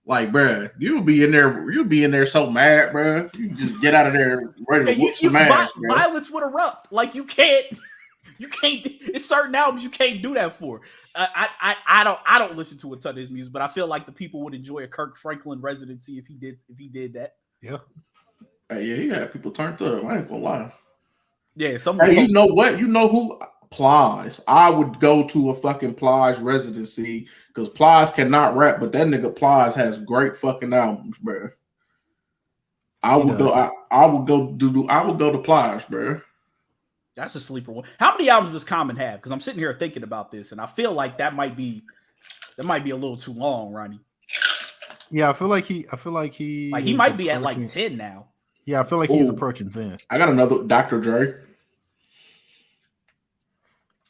like, bro, you'll be in there so mad, bro. You just get out of there ready to whoop some ass, bro. Violence would erupt. Like you can't. It's certain albums you can't do that for. I don't listen to a ton of his music, but I feel like the people would enjoy a Kirk Franklin residency if he did that. Yeah. Hey, yeah, he had people turned up. I ain't gonna lie. Yeah, hey, you know what? You know who? Plies. I would go to a fucking Plies residency because Plies cannot rap, but that nigga Plies has great fucking albums, bro. I would go to Plies, bro. That's a sleeper one. How many albums does Common have? Because I'm sitting here thinking about this, and I feel like that might be a little too long, Ronnie. Yeah, I feel like he might be at like 10 now. Yeah, I feel like he's approaching 10. I got another Dr. Dre.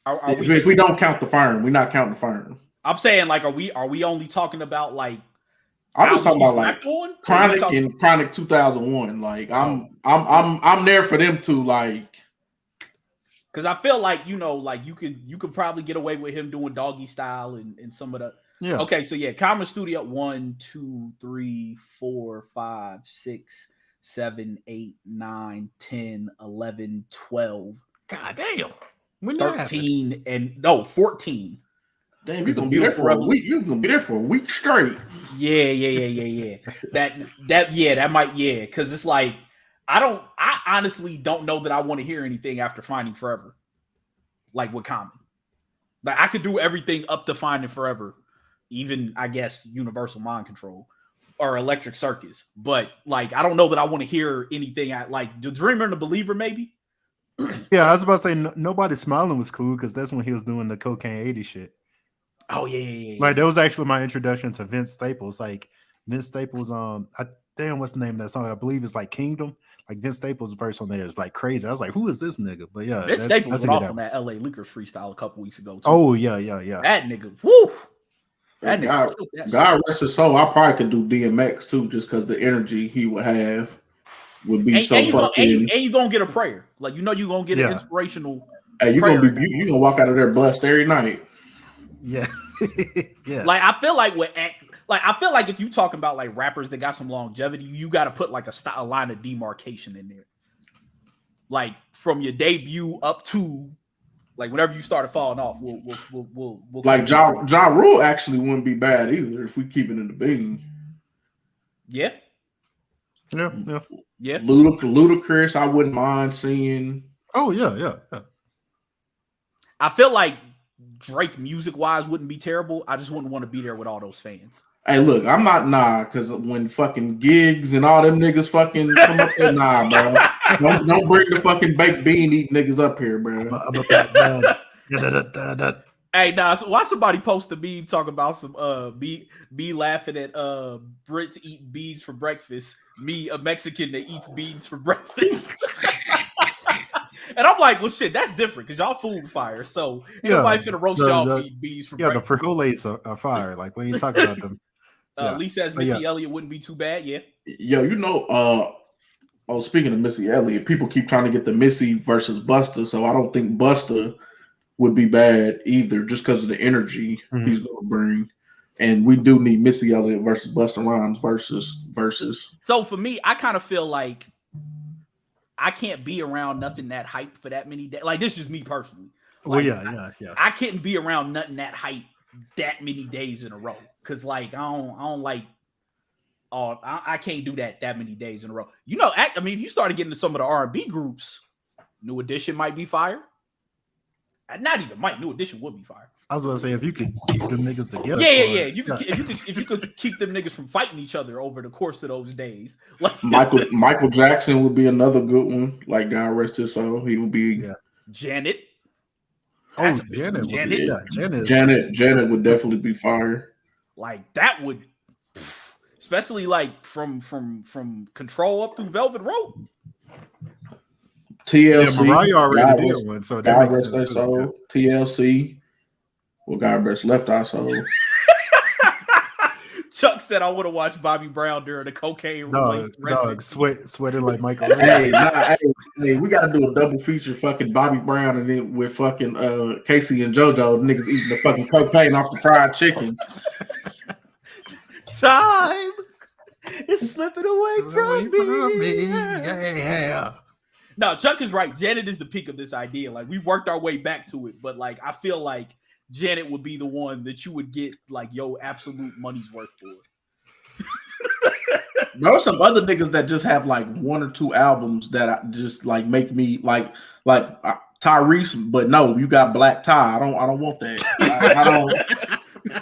If we don't count the Firm, we're not counting the Firm. I'm saying, like, are we only talking about like? I'm just talking about like Chronic and Chronic 2001. Like, I'm there for them to like. Because I feel like, like you could probably get away with him doing Doggy Style and some of the. Yeah. Okay, so yeah, Common Studio 1, 2, 3, 4, 5, 6, 7, 8, 9, 10, 11, 12. God damn. When 13 14. Damn, you're gonna be there for a week. You're gonna be there for a week straight. Yeah. that might, because it's like I honestly don't know that I want to hear anything after Finding Forever. Like with Common. Like I could do everything up to Finding Forever, even I guess Universal Mind Control or Electric Circus. But like I don't know that I want to hear anything at like The Dreamer and the Believer, maybe. Yeah, I was about to say Nobody Smiling was cool because that's when he was doing the Cocaine 80 shit. Oh yeah. Like that was actually my introduction to Vince Staples. Like Vince Staples, what's the name of that song? I believe it's like Kingdom. Like Vince Staples' verse on there is like crazy. I was like, who is this nigga? But yeah, Vince Staples went off on that LA Lakers freestyle a couple weeks ago too. Oh yeah. That nigga, woo. That nigga, God rest his soul. I probably could do DMX too, just because the energy he would have would be so fucking. And you gonna get a prayer, like you're gonna get an inspirational. Hey, you gonna walk out of there blessed every night. Yeah, yeah. Like I feel like if you talking about like rappers that got some longevity, you got to put like a line of demarcation in there, like from your debut up to like whenever you started falling off. We'll like Ja Rule actually wouldn't be bad either if we keep it in the bean. Yeah. Ludacris, I wouldn't mind seeing. Oh yeah. I feel like Drake music wise wouldn't be terrible. I just wouldn't want to be there with all those fans. Hey, look, I'm not because when fucking Gigs and all them niggas fucking come up there, bro. Don't bring the fucking baked bean eating niggas up here, bro. Hey, so why somebody post a meme talking about some be laughing at Brits eat beans for breakfast? Me, a Mexican that eats beans for breakfast. And I'm like, well, shit, that's different because y'all food fire. So nobody finna roast y'all eat beans for breakfast. The frijoles are fire. Like when you talk about them. Lee says Missy Elliott wouldn't be too bad. Yeah. Yo, speaking of Missy Elliott, people keep trying to get the Missy versus Busta, so I don't think Busta would be bad either, just because of the energy he's going to bring. And we do need Missy Elliott versus Busta Rhymes versus. So for me, I kind of feel like I can't be around nothing that hype for that many days. Like this is just me personally. Like, yeah. I couldn't be around nothing that hype that many days in a row because like I don't like. Oh, I can't do that many days in a row. I mean, if you started getting to some of the R&B groups, New Edition might be fire. Not even might. New Edition would be fire. I was going to say if you could keep them niggas together. Yeah. If you could keep them niggas from fighting each other over the course of those days. Like Michael Jackson would be another good one. Like God rest his soul, he would be. Yeah. Janet. Oh, Janet. Janet would definitely be fire. Like that would, especially like from Control up through Velvet Rope. TLC. Mariah already did one, so that makes sense. TLC. Well, God rest left our soul. Chuck said I want to watch Bobby Brown during the cocaine Dog, sweating like Michael. Hey, hey, we gotta do a double feature, fucking Bobby Brown, and then with fucking Casey and JoJo, niggas eating the fucking cocaine off the fried chicken. Time is slipping away from me. Yeah. No, Chuck is right. Janet is the peak of this idea. Like we worked our way back to it, but like I feel like Janet would be the one that you would get like yo absolute money's worth for. There are some other niggas that just have like one or two albums that just like make me like Tyrese, but no, you got Black Tie. I don't want that. I don't.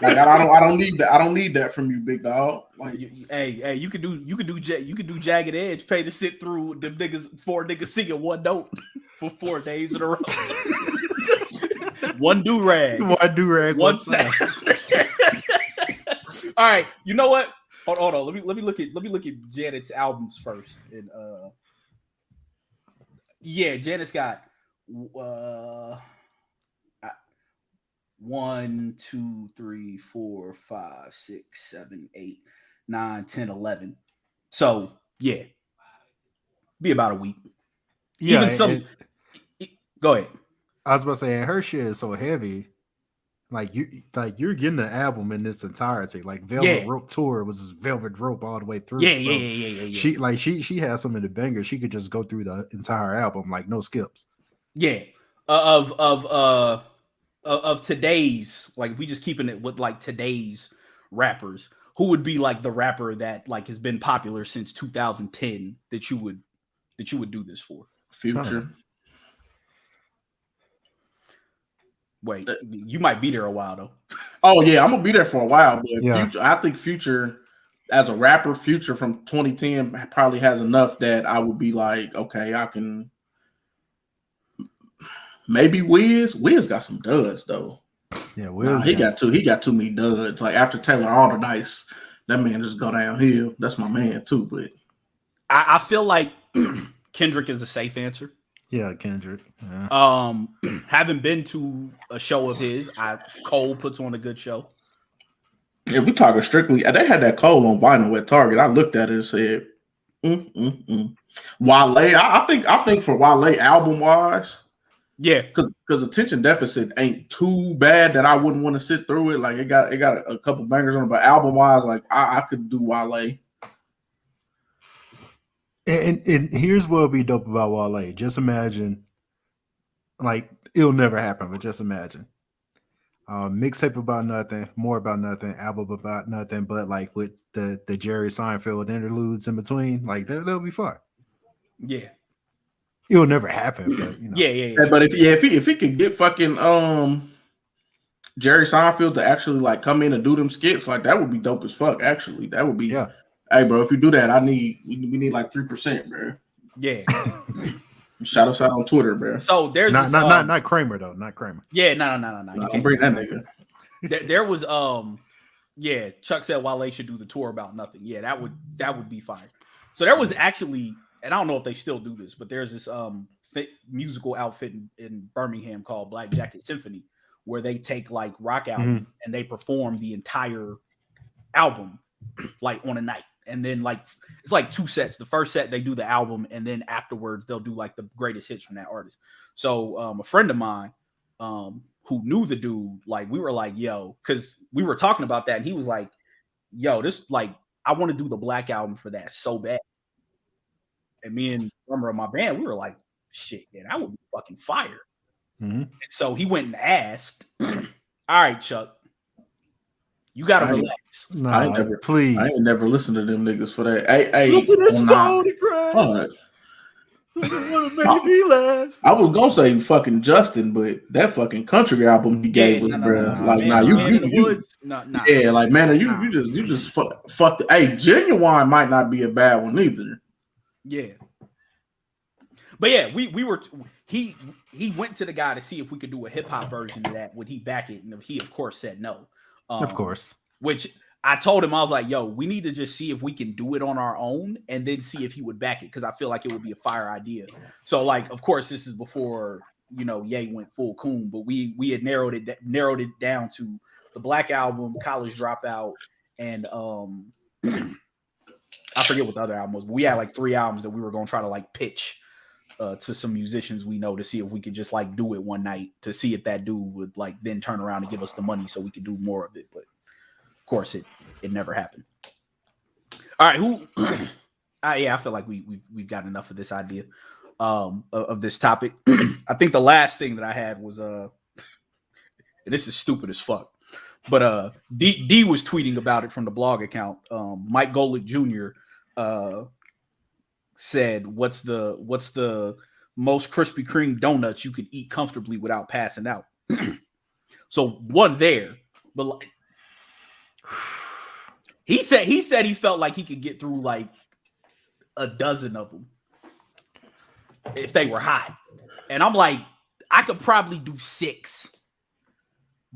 Like I don't need that. I don't need that from you, big dog. Like, hey, you could do Jagged Edge. Pay to sit through them niggas, 4 niggas singing one note for 4 days in a row. One do-rag. One sound. All right, you know what? Hold on. Let me look at Janet's albums first. And yeah, Janet's got 1, 2, 3, 4, 5, 6, 7, 8, 9, 10, 11. So yeah, be about a week. Yeah, go ahead. I was about to say, and her shit is so heavy. You're getting the album in its entirety. Like Velvet Rope Tour was Velvet Rope all the way through. Yeah. She has some of the bangers. She could just go through the entire album, like no skips. Yeah. Of today's, like if we just keeping it with like today's rappers, who would be like the rapper that like has been popular since 2010 that you would do this for? Future. Wait, you might be there a while though. Oh yeah, I'm gonna be there for a while, but yeah. Future, I think Future as a rapper, Future from 2010 probably has enough that I would be like, okay, I can. Maybe Wiz. Wiz got some duds though. Yeah, Wiz. He got too many duds. Like after Taylor Alderdice, that man just go downhill. That's my man too. But I feel like Kendrick is a safe answer. Yeah, Kendrick. Yeah. Having been to a show of his, Cole puts on a good show. If we talking strictly, they had that Cole on vinyl at Target. I looked at it and said, Wale. I think for Wale album wise. Yeah, because Attention Deficit ain't too bad that I wouldn't want to sit through it. Like it got a couple bangers on it, but album wise, like I could do Wale. And here's what would be dope about Wale. Just imagine, like it'll never happen, but just imagine, mixtape about nothing, more about nothing, album about nothing, but like with the Jerry Seinfeld interludes in between, like that'll be fun. Yeah. It'll never happen, but you know. Yeah. But if he could get fucking Jerry Seinfeld to actually like come in and do them skits, like that would be dope as fuck. Actually, that would be. Yeah. Hey, bro, if you do that, we need like 3%, bro. Yeah. Shout us out on Twitter, bro. So there's not Kramer though, not Kramer. Yeah, no. You can't bring that nigga. There was yeah. Chuck said Wale should do the tour about nothing. Yeah, that would be fire. So there was actually. And I don't know if they still do this, but there's this musical outfit in Birmingham called Black Jacket Symphony, where they take like rock album and they perform the entire album like on a night. And then like it's like 2 sets. The first set they do the album, and then afterwards they'll do like the greatest hits from that artist. So a friend of mine who knew the dude, like we were like, yo, because we were talking about that, and he was like, yo, this like I want to do the Black album for that so bad. And me and the drummer of my band, we were like, shit, man, that would be fucking fire. And so he went and asked, all right, Chuck, you got to relax. No, please. I ain't never listened to them niggas for that. Hey, look at this photograph. Make me laugh. I was going to say fucking Justin, but that fucking country album he gave us, bro. Like, nah, you. Yeah, like, man, you just fucked. Hey, Genuine might not be a bad one either. Yeah, but yeah, he went to the guy to see if we could do a hip hop version of that. Would he back it? And he of course said no. Of course. Which I told him, I was like, yo, we need to just see if we can do it on our own and then see if he would back it, because I feel like it would be a fire idea. So like, of course, this is before Ye went full coon, but we had narrowed it down to the Black album, College Dropout, and I forget what the other album was, but we had like 3 albums that we were gonna try to like pitch to some musicians we know to see if we could just like do it one night to see if that dude would like then turn around and give us the money so we could do more of it. But of course it never happened. All right, who yeah, I feel like we've got enough of this idea of this topic. I think the last thing that I had was this is stupid as fuck. But D was tweeting about it from the blog account. Mike Golick Jr. Said, "What's the most Krispy Kreme donuts you could eat comfortably without passing out?" So one there, but like, he said he felt like he could get through like a dozen of them if they were hot, and I'm like, I could probably do 6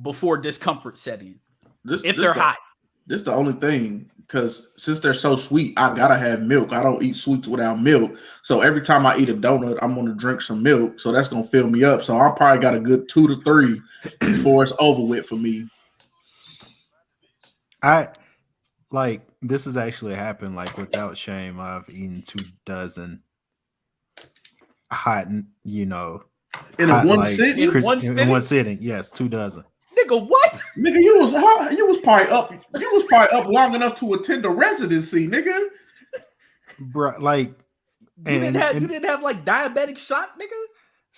before discomfort set in if they're hot. This is the only thing, because since they're so sweet, I gotta have milk. I don't eat sweets without milk. So every time I eat a donut, I'm gonna drink some milk. So that's gonna fill me up. So I probably got a good 2 to 3 before it's over with for me. I like this has actually happened. Like without shame, I've eaten 2 dozen hot, in hot, one like, sitting. In one sitting. Yes, 2 dozen. Nigga, what? Nigga, you was probably up. You was probably up long enough to attend a residency, nigga. Bro, like You didn't have like diabetic shock, nigga?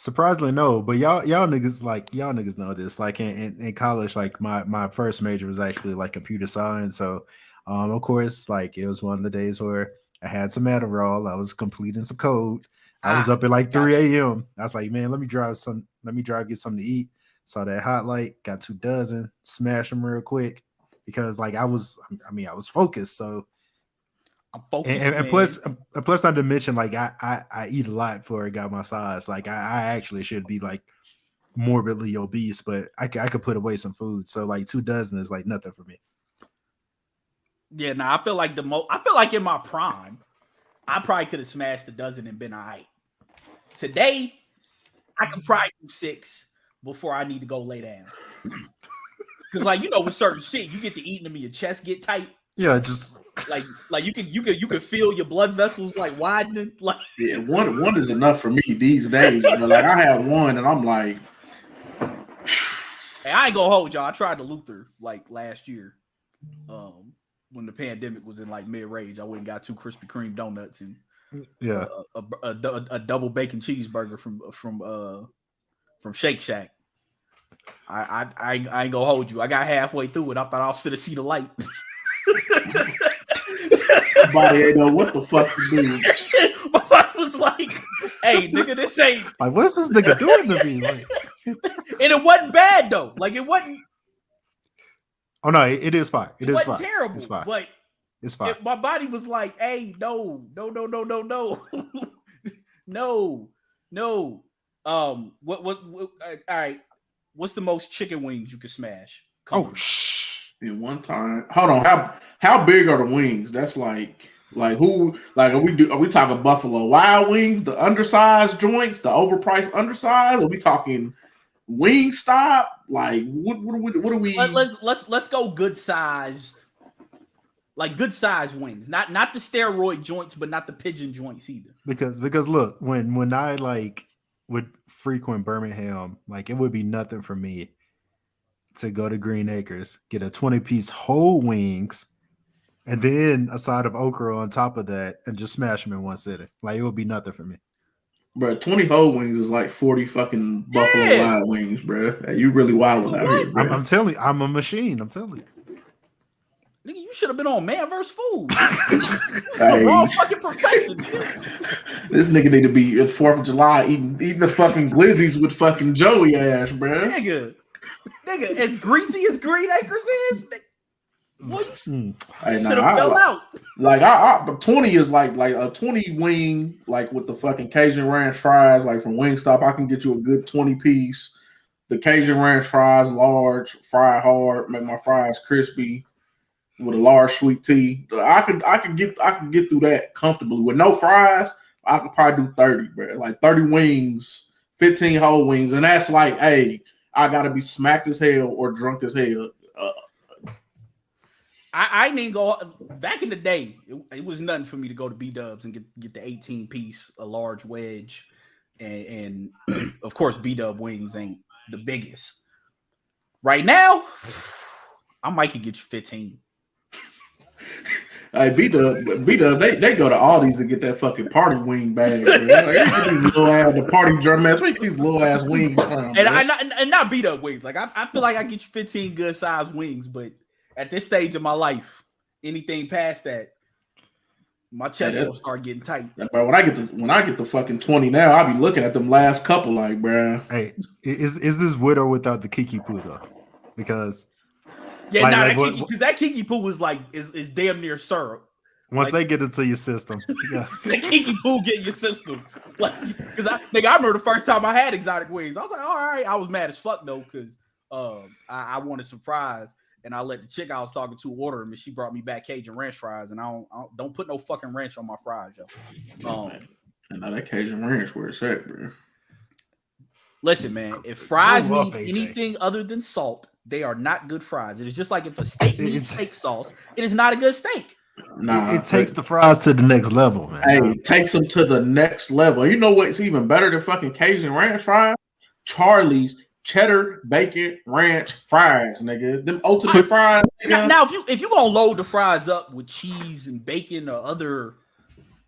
surprisingly no, but y'all niggas know this. Like in college, like my first major was actually like computer science. So of course, like it was one of the days where I had some Adderall, I was completing some code. I was up at like 3 a.m. I was like, man, let me drive, get something to eat. Saw that hot light, got 2 dozen, smashed them real quick because like I was focused. So I'm focused. and plus not to mention like I eat a lot for a guy my size. Like I actually should be like morbidly obese, but I could put away some food. So like 2 dozen is like nothing for me. Yeah, I feel like I feel like in my prime, I probably could have smashed a dozen and been all right. Today, I could probably do 6 before I need to go lay down. Because like with certain shit, you get to eating them and your chest get tight. Yeah, just like you can feel your blood vessels like widening. Like yeah, one is enough for me these days. Like I had one and I'm like, hey, I ain't gonna hold y'all. I tried the Luther like last year. When the pandemic was in like mid-range, I went and got 2 Krispy Kreme donuts and a double bacon cheeseburger from Shake Shack. I ain't gonna hold you. I got halfway through it. I thought I was finna see the light. Body ain't know what the fuck to do. My body was like, "Hey, nigga, this ain't like what's this nigga doing to me?" Like, and it wasn't bad though. Like it wasn't. Oh no, it is fine. It is wasn't fine. terrible, It's fine. but it's fine. my body was like, "Hey, no." What? All right. What's the most chicken wings you could smash? Oh shh! In one time, hold on. How big are the wings? That's like who? Like are we talking Buffalo Wild Wings, the undersized joints, the overpriced undersized? Are we talking Wingstop? Like what are we? Let's go good sized. Like good sized wings, not the steroid joints, but not the pigeon joints either. Because look, when I like would frequent Birmingham, like it would be nothing for me to go to Green Acres, get a 20-piece whole wings, and then a side of okra on top of that, and just smash them in one sitting. Like it would be nothing for me. Bro, 20 whole wings is like 40 fucking Buffalo Wild Wings, bro. Hey, you really wilding out here, bro. I'm telling you, I'm a machine. I'm telling you. Nigga, you should have been on Man vs. Food. Hey. Wrong fucking profession, nigga. This nigga need to be at 4th of July eating the fucking glizzies with fucking Joey ass, bro. Nigga, as greasy as Green Acres is, boy, you should have fell out. Like, I 20 is like a 20 wing, like with the fucking Cajun Ranch fries, like from Wingstop. I can get you a good 20 piece. The Cajun Ranch fries, large, fried hard, make my fries crispy. With a large sweet tea, I could get through that comfortably. With no fries, I could probably do 30, bro. Like 30 wings, 15 whole wings, and that's like, hey, I gotta be smacked as hell or drunk as hell. I ain't even go back in the day. It was nothing for me to go to B Dubs and get the 18 piece, a large wedge, and of course B Dub wings ain't the biggest. Right now, I might could get you 15. Hey, B-Dub, they go to Aldi's to get that fucking party wing bag, bro. Like, these little ass, the party drum ass, where you get these little ass wings from? And not beat up wings. Like I feel like I get you 15 good sized wings, but at this stage of my life, anything past that, my chest will start getting tight. Bro, when I get the fucking 20 now, I'll be looking at them last couple like, bro. Hey, is this with or without the Kiki Poo though? Because that Kiki Poo was like is damn near syrup. Once they get into your system, yeah. That Kiki Poo get in your system. Like, because I remember the first time I had exotic wings. I was like, all right. I was mad as fuck though, because I wanted some fries, and I let the chick I was talking to order them, and she brought me back Cajun ranch fries, and I don't put no fucking ranch on my fries, yo. And now that Cajun ranch, where it's at, bro. Listen, man, if fries need anything other than salt, they are not good fries. It is just like if a steak needs steak sauce, it is not a good steak. Nah, it takes the fries to the next level, man. Hey, it takes them to the next level. You know what's even better than fucking Cajun ranch fries? Charlie's cheddar bacon ranch fries, nigga. Them ultimate fries. Now, if you gonna load the fries up with cheese and bacon or other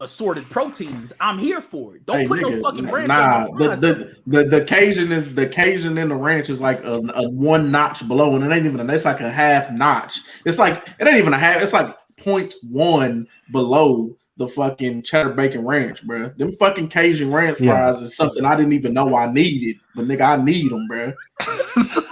assorted proteins, I'm here for it. Don't put no fucking ranch on the Cajun and the ranch is like a one notch below, and it ain't even it's like a half notch. It's like it ain't even a half. It's like 0.1 below the fucking cheddar bacon ranch, bro. Them fucking Cajun ranch fries is something I didn't even know I needed, but nigga, I need them, bro.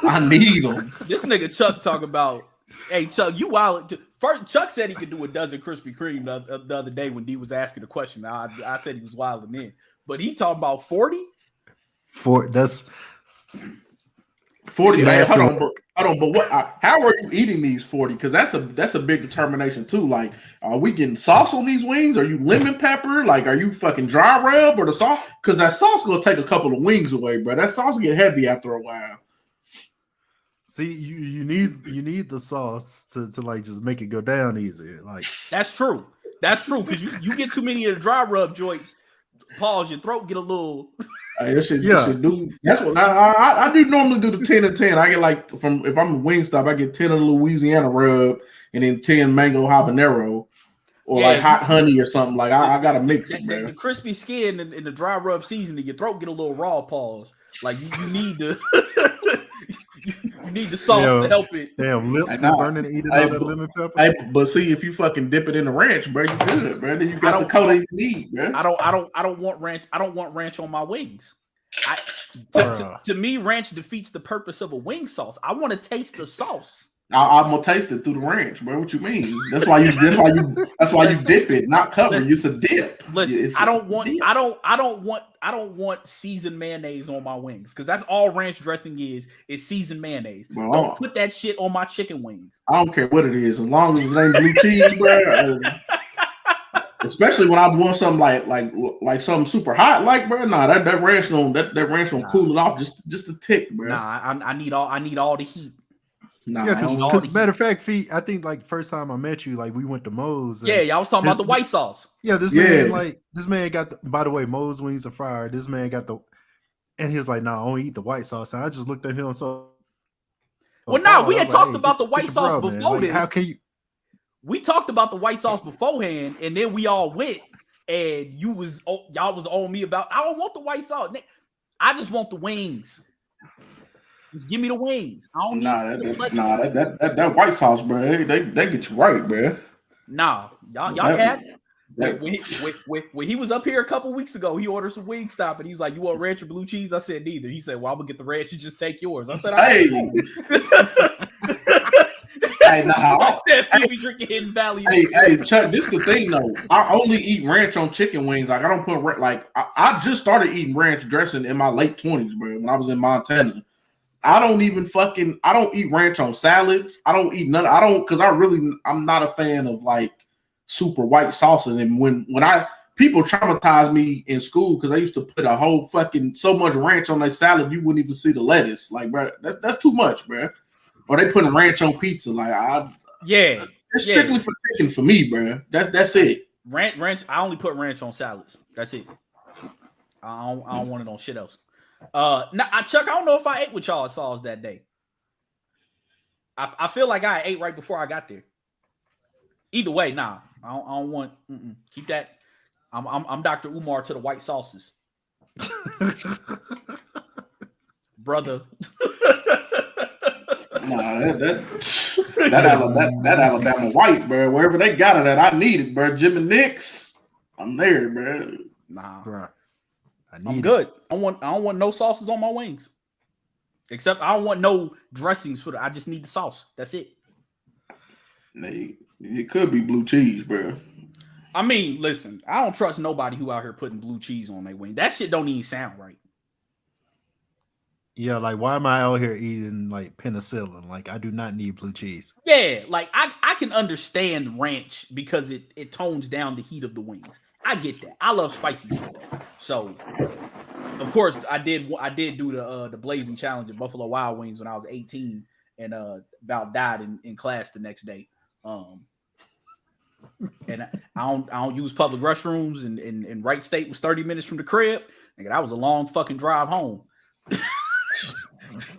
I need them. This nigga Chuck talk about, hey Chuck, you wild. First, Chuck said he could do a dozen Krispy Kreme the other day when D was asking the question. I said he was wilding in, but he talking about 40. That's 40. Hold on, but what? How are you eating these 40? Because that's a big determination too. Like, are we getting sauce on these wings? Are you lemon pepper? Like, are you fucking dry rub or the sauce? Because that sauce gonna take a couple of wings away, bro. That sauce get heavy after a while. See, you need the sauce to like just make it go down easier. Like that's true. That's true. Because you get too many of the dry rub joints. Pause, your throat get a little. Hey, that's what I do normally do the 10 and 10. I get like if I'm a Wingstop, I get 10 of the Louisiana rub and then 10 mango habanero or like hot honey or something. Like I gotta mix it, man. The crispy skin and the dry rub seasoning, your throat get a little raw. Pause. Like you need to. You need the sauce to help it. Damn, lips burning eating all that lemon pepper. Hey, but see, if you fucking dip it in the ranch, bro, you good, bro. Then you got the coat you need, bro. I don't want ranch. I don't want ranch on my wings. To me, ranch defeats the purpose of a wing sauce. I want to taste the sauce. I'm gonna taste it through the ranch, bro. What you mean? That's why you dip it, not cover. It's a dip. Listen, I don't want seasoned mayonnaise on my wings because that's all ranch dressing is seasoned mayonnaise. Bro, don't put that shit on my chicken wings. I don't care what it is, as long as it ain't blue cheese, bro. Especially when I want something like something super hot, like bro. Nah, that ranch gonna cool it off just a tick, bro. Nah, I need all the heat. Nah, yeah, because matter of fact, Feet, I think like first time I met you, like we went to Moe's. Yeah, y'all was talking about the white sauce. Yeah, this man got the. By the way, Moe's wings are fire. This man got the, and he was like, "Nah, I only eat the white sauce." And I just looked at him we had talked about the white sauce before this. How can you? We talked about the white sauce beforehand, and then we all went, and y'all was on me about. I don't want the white sauce. I just want the wings. Just give me the wings. I don't need that white sauce, bro. They get you right, bro. Nah, y'all had when he was up here a couple weeks ago, he ordered some Wingstop and he was like, "You want ranch or blue cheese?" I said neither. He said, "Well, I'm gonna get the ranch and just take yours." I said, "Hey." I said, "Phoebe drinking Hidden Valley." Hey, Chuck. This is the thing though. I only eat ranch on chicken wings. Like I don't put I just started eating ranch dressing in my late 20s, bro. When I was in Montana. I don't eat ranch on salads. I don't eat none. Because I'm not a fan of like super white sauces. And when people traumatized me in school because I used to put a whole fucking so much ranch on their salad you wouldn't even see the lettuce. Like, bro, that's too much, bro. Or they putting ranch on pizza. Like, yeah. It's strictly for chicken for me, bro. That's it. Ranch. I only put ranch on salads. That's it. I don't want it on shit else. Chuck, I don't know if I ate with y'all at Saul's that day. I feel like I ate right before I got there. Either way, nah. I don't want. Keep that. I'm Dr. Umar to the white sauces, brother. Nah, that Alabama white, bro. Wherever they got it at, I need it, bro. Jim and Nick's, I'm there, bro. Nah, bro. I'm good. I don't want no sauces on my wings. Except I don't want no dressings for I just need the sauce. That's it. It could be blue cheese, bro. I mean, listen, I don't trust nobody who out here putting blue cheese on their wing. That shit don't even sound right. Yeah, like why am I out here eating like penicillin? Like I do not need blue cheese. Yeah, like I can understand ranch because it tones down the heat of the wings. I get that. I love spicy shit. So, of course, I did do the blazing challenge at Buffalo Wild Wings when I was 18 and about died in class the next day. And I don't use public restrooms and Wright State was 30 minutes from the crib. Nigga, that was a long fucking drive home.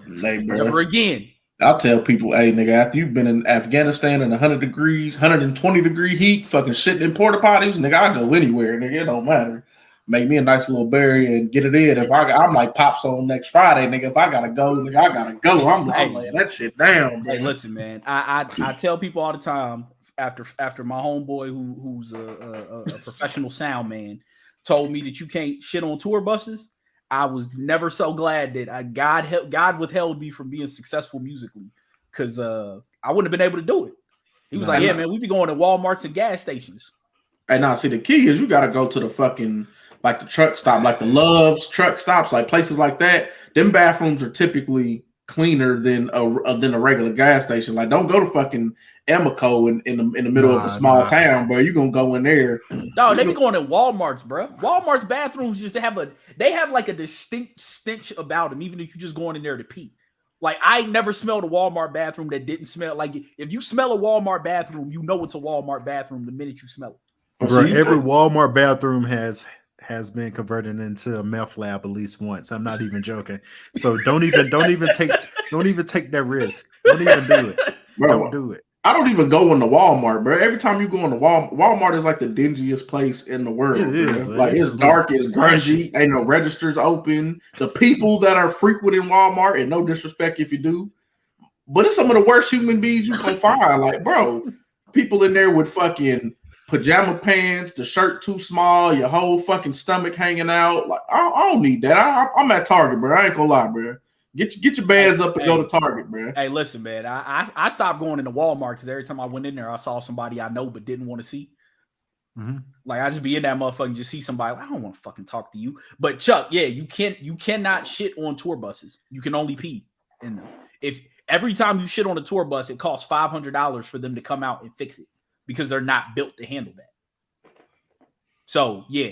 Never again. I'll tell people, hey, nigga, after you've been in Afghanistan in 100 degrees, 120 degree heat, fucking shitting in porta potties, nigga, I go anywhere, nigga. It don't matter. Make me a nice little berry and get it in. If I'm like Pops on next Friday, nigga. If I gotta go, nigga, I gotta go. I'm laying that shit down, bro. Hey, listen, man. I tell people all the time after my homeboy who's a professional sound man told me that you can't shit on tour buses. I was never so glad that God withheld me from being successful musically because I wouldn't have been able to do it. He was like, "Yeah, man, we be going to Walmarts and gas stations." Hey, now see the key is you got to go to the fucking like the truck stop, like the Love's truck stops, like places like that. Them bathrooms are typically cleaner than a regular gas station. Like, don't go to fucking Emico in the middle of a small town, bro. You gonna go in there? No, they be going to Walmart's, bro. Walmart's bathrooms just they have like a distinct stench about them, even if you're just going in there to pee. Like I never smelled a Walmart bathroom that didn't smell like if you smell a Walmart bathroom, you know it's a Walmart bathroom the minute you smell it. Bro, every Walmart bathroom has been converted into a meth lab at least once. I'm not even joking. So don't even take that risk. Don't even do it. Bro, don't do it. I don't even go into Walmart, bro. Every time you go into Walmart is like the dingiest place in the world. It is, like it's dark, it's grungy, ain't no registers open. The people that are frequenting Walmart, and no disrespect if you do, but it's some of the worst human beings you can find. Like, bro, people in there with fucking pajama pants, the shirt too small, your whole fucking stomach hanging out. Like, I don't need that. I'm at Target, bro. I ain't gonna lie, bro. Get your bands up and go to Target, bro. Hey, listen, man. I stopped going into Walmart because every time I went in there, I saw somebody I know but didn't want to see. Mm-hmm. Like I just be in that motherfucker and just see somebody. I don't want to fucking talk to you. But Chuck, yeah, you cannot shit on tour buses. You can only pee in them. If every time you shit on a tour bus, it costs $500 for them to come out and fix it because they're not built to handle that. So yeah.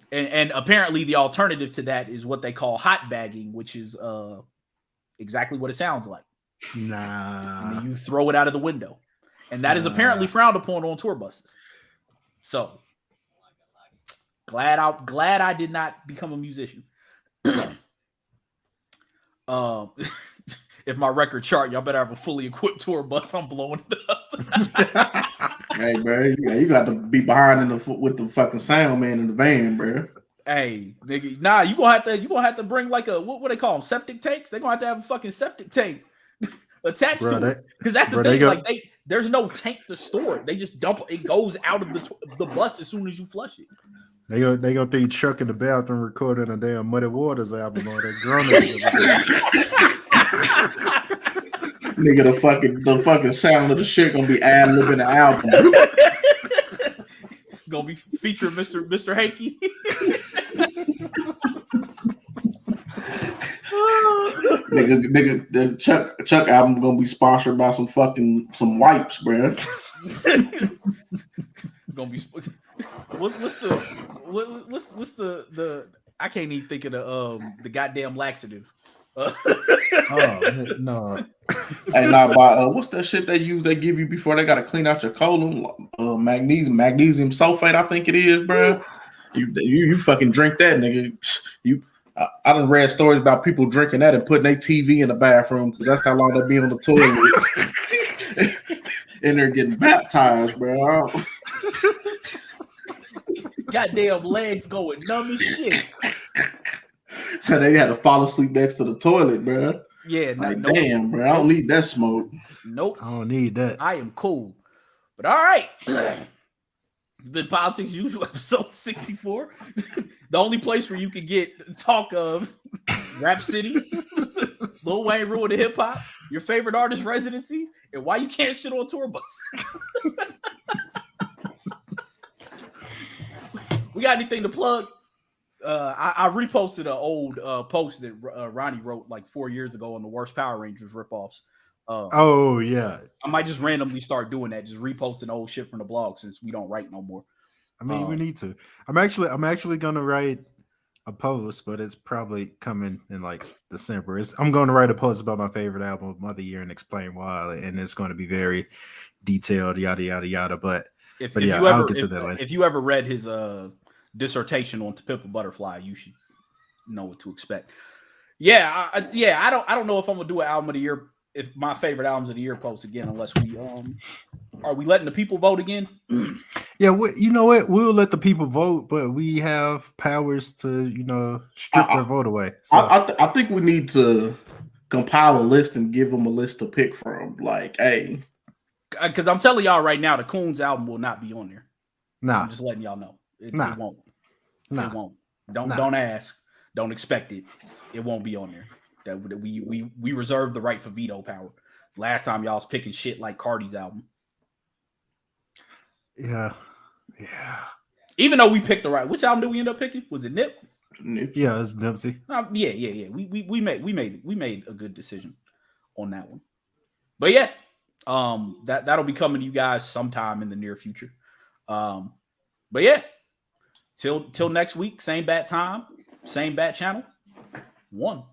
And apparently the alternative to that is what they call hot bagging, which is exactly what it sounds like. Nah. And you throw it out of the window. And that is apparently frowned upon on tour buses. So glad I did not become a musician. If my record chart, y'all better have a fully equipped tour bus. I'm blowing it up. Hey, bro, you got to be behind with the fucking sound man in the van, bro. Hey, nigga, nah, you gonna have to bring like a what they call them, septic tanks. They're gonna have a fucking septic tank attached to it because that's the thing. Like there's no tank to store it. They just dump it. It goes out of the bus as soon as you flush it. They gonna think Chuck in the bathroom recording a damn Muddy Waters album or that Nigga, the fucking sound of the shit gonna be ad-libbing the album. Gonna be featuring Mr. Hanky. nigga, the Chuck album gonna be sponsored by some wipes, bro. Gonna be what's the I can't even think of the goddamn laxative. Oh no. Hey, now by what's that shit they give you before they gotta clean out your colon? Magnesium sulfate, I think it is, bro. You fucking drink that, nigga. I done read stories about people drinking that and putting their TV in the bathroom because that's how long they be on the toilet. And they're getting baptized, bro. Goddamn legs going numb as shit. So they had to fall asleep next to the toilet, bro. Yeah, like, damn, bro. I don't need that smoke. Nope. I don't need that. I am cool. But all right. It's been Politics Usual, episode 64. The only place where you can get talk of Rap City, Lil Wayne ruined the hip hop, your favorite artist residencies, and why you can't shit on tour bus. We got anything to plug? I reposted an old post that Ronnie wrote like 4 years ago on the worst Power Rangers ripoffs. Oh yeah, I might just randomly start doing that, just reposting old shit from the blog since we don't write no more. I mean, we need to. I'm actually gonna write a post, but it's probably coming in like December. I'm going to write a post about my favorite album of the year and explain why, and it's going to be very detailed, yada yada yada. But I'll get to that later. If you ever read his dissertation on To Pimp a Butterfly, you should know what to expect. Yeah, I don't know if I'm gonna do an album of the year, if my favorite albums of the year post again, unless we are we letting the people vote again? Yeah, you know what? We'll let the people vote, but we have powers to strip their vote away. So I think we need to compile a list and give them a list to pick from. Like, hey, because I'm telling y'all right now, the Coons album will not be on there. Nah, I'm just letting y'all know. It won't. Nah. It won't. Don't ask. Don't expect it. It won't be on there. That we reserve the right for veto power. Last time y'all was picking shit like Cardi's album. Yeah. Even though we picked the right, which album did we end up picking? Was it Nip? Yeah, it's Nipsey. Yeah. We made a good decision on that one. But yeah, that'll be coming to you guys sometime in the near future. But yeah, till next week, same bat time, same bat channel. 1.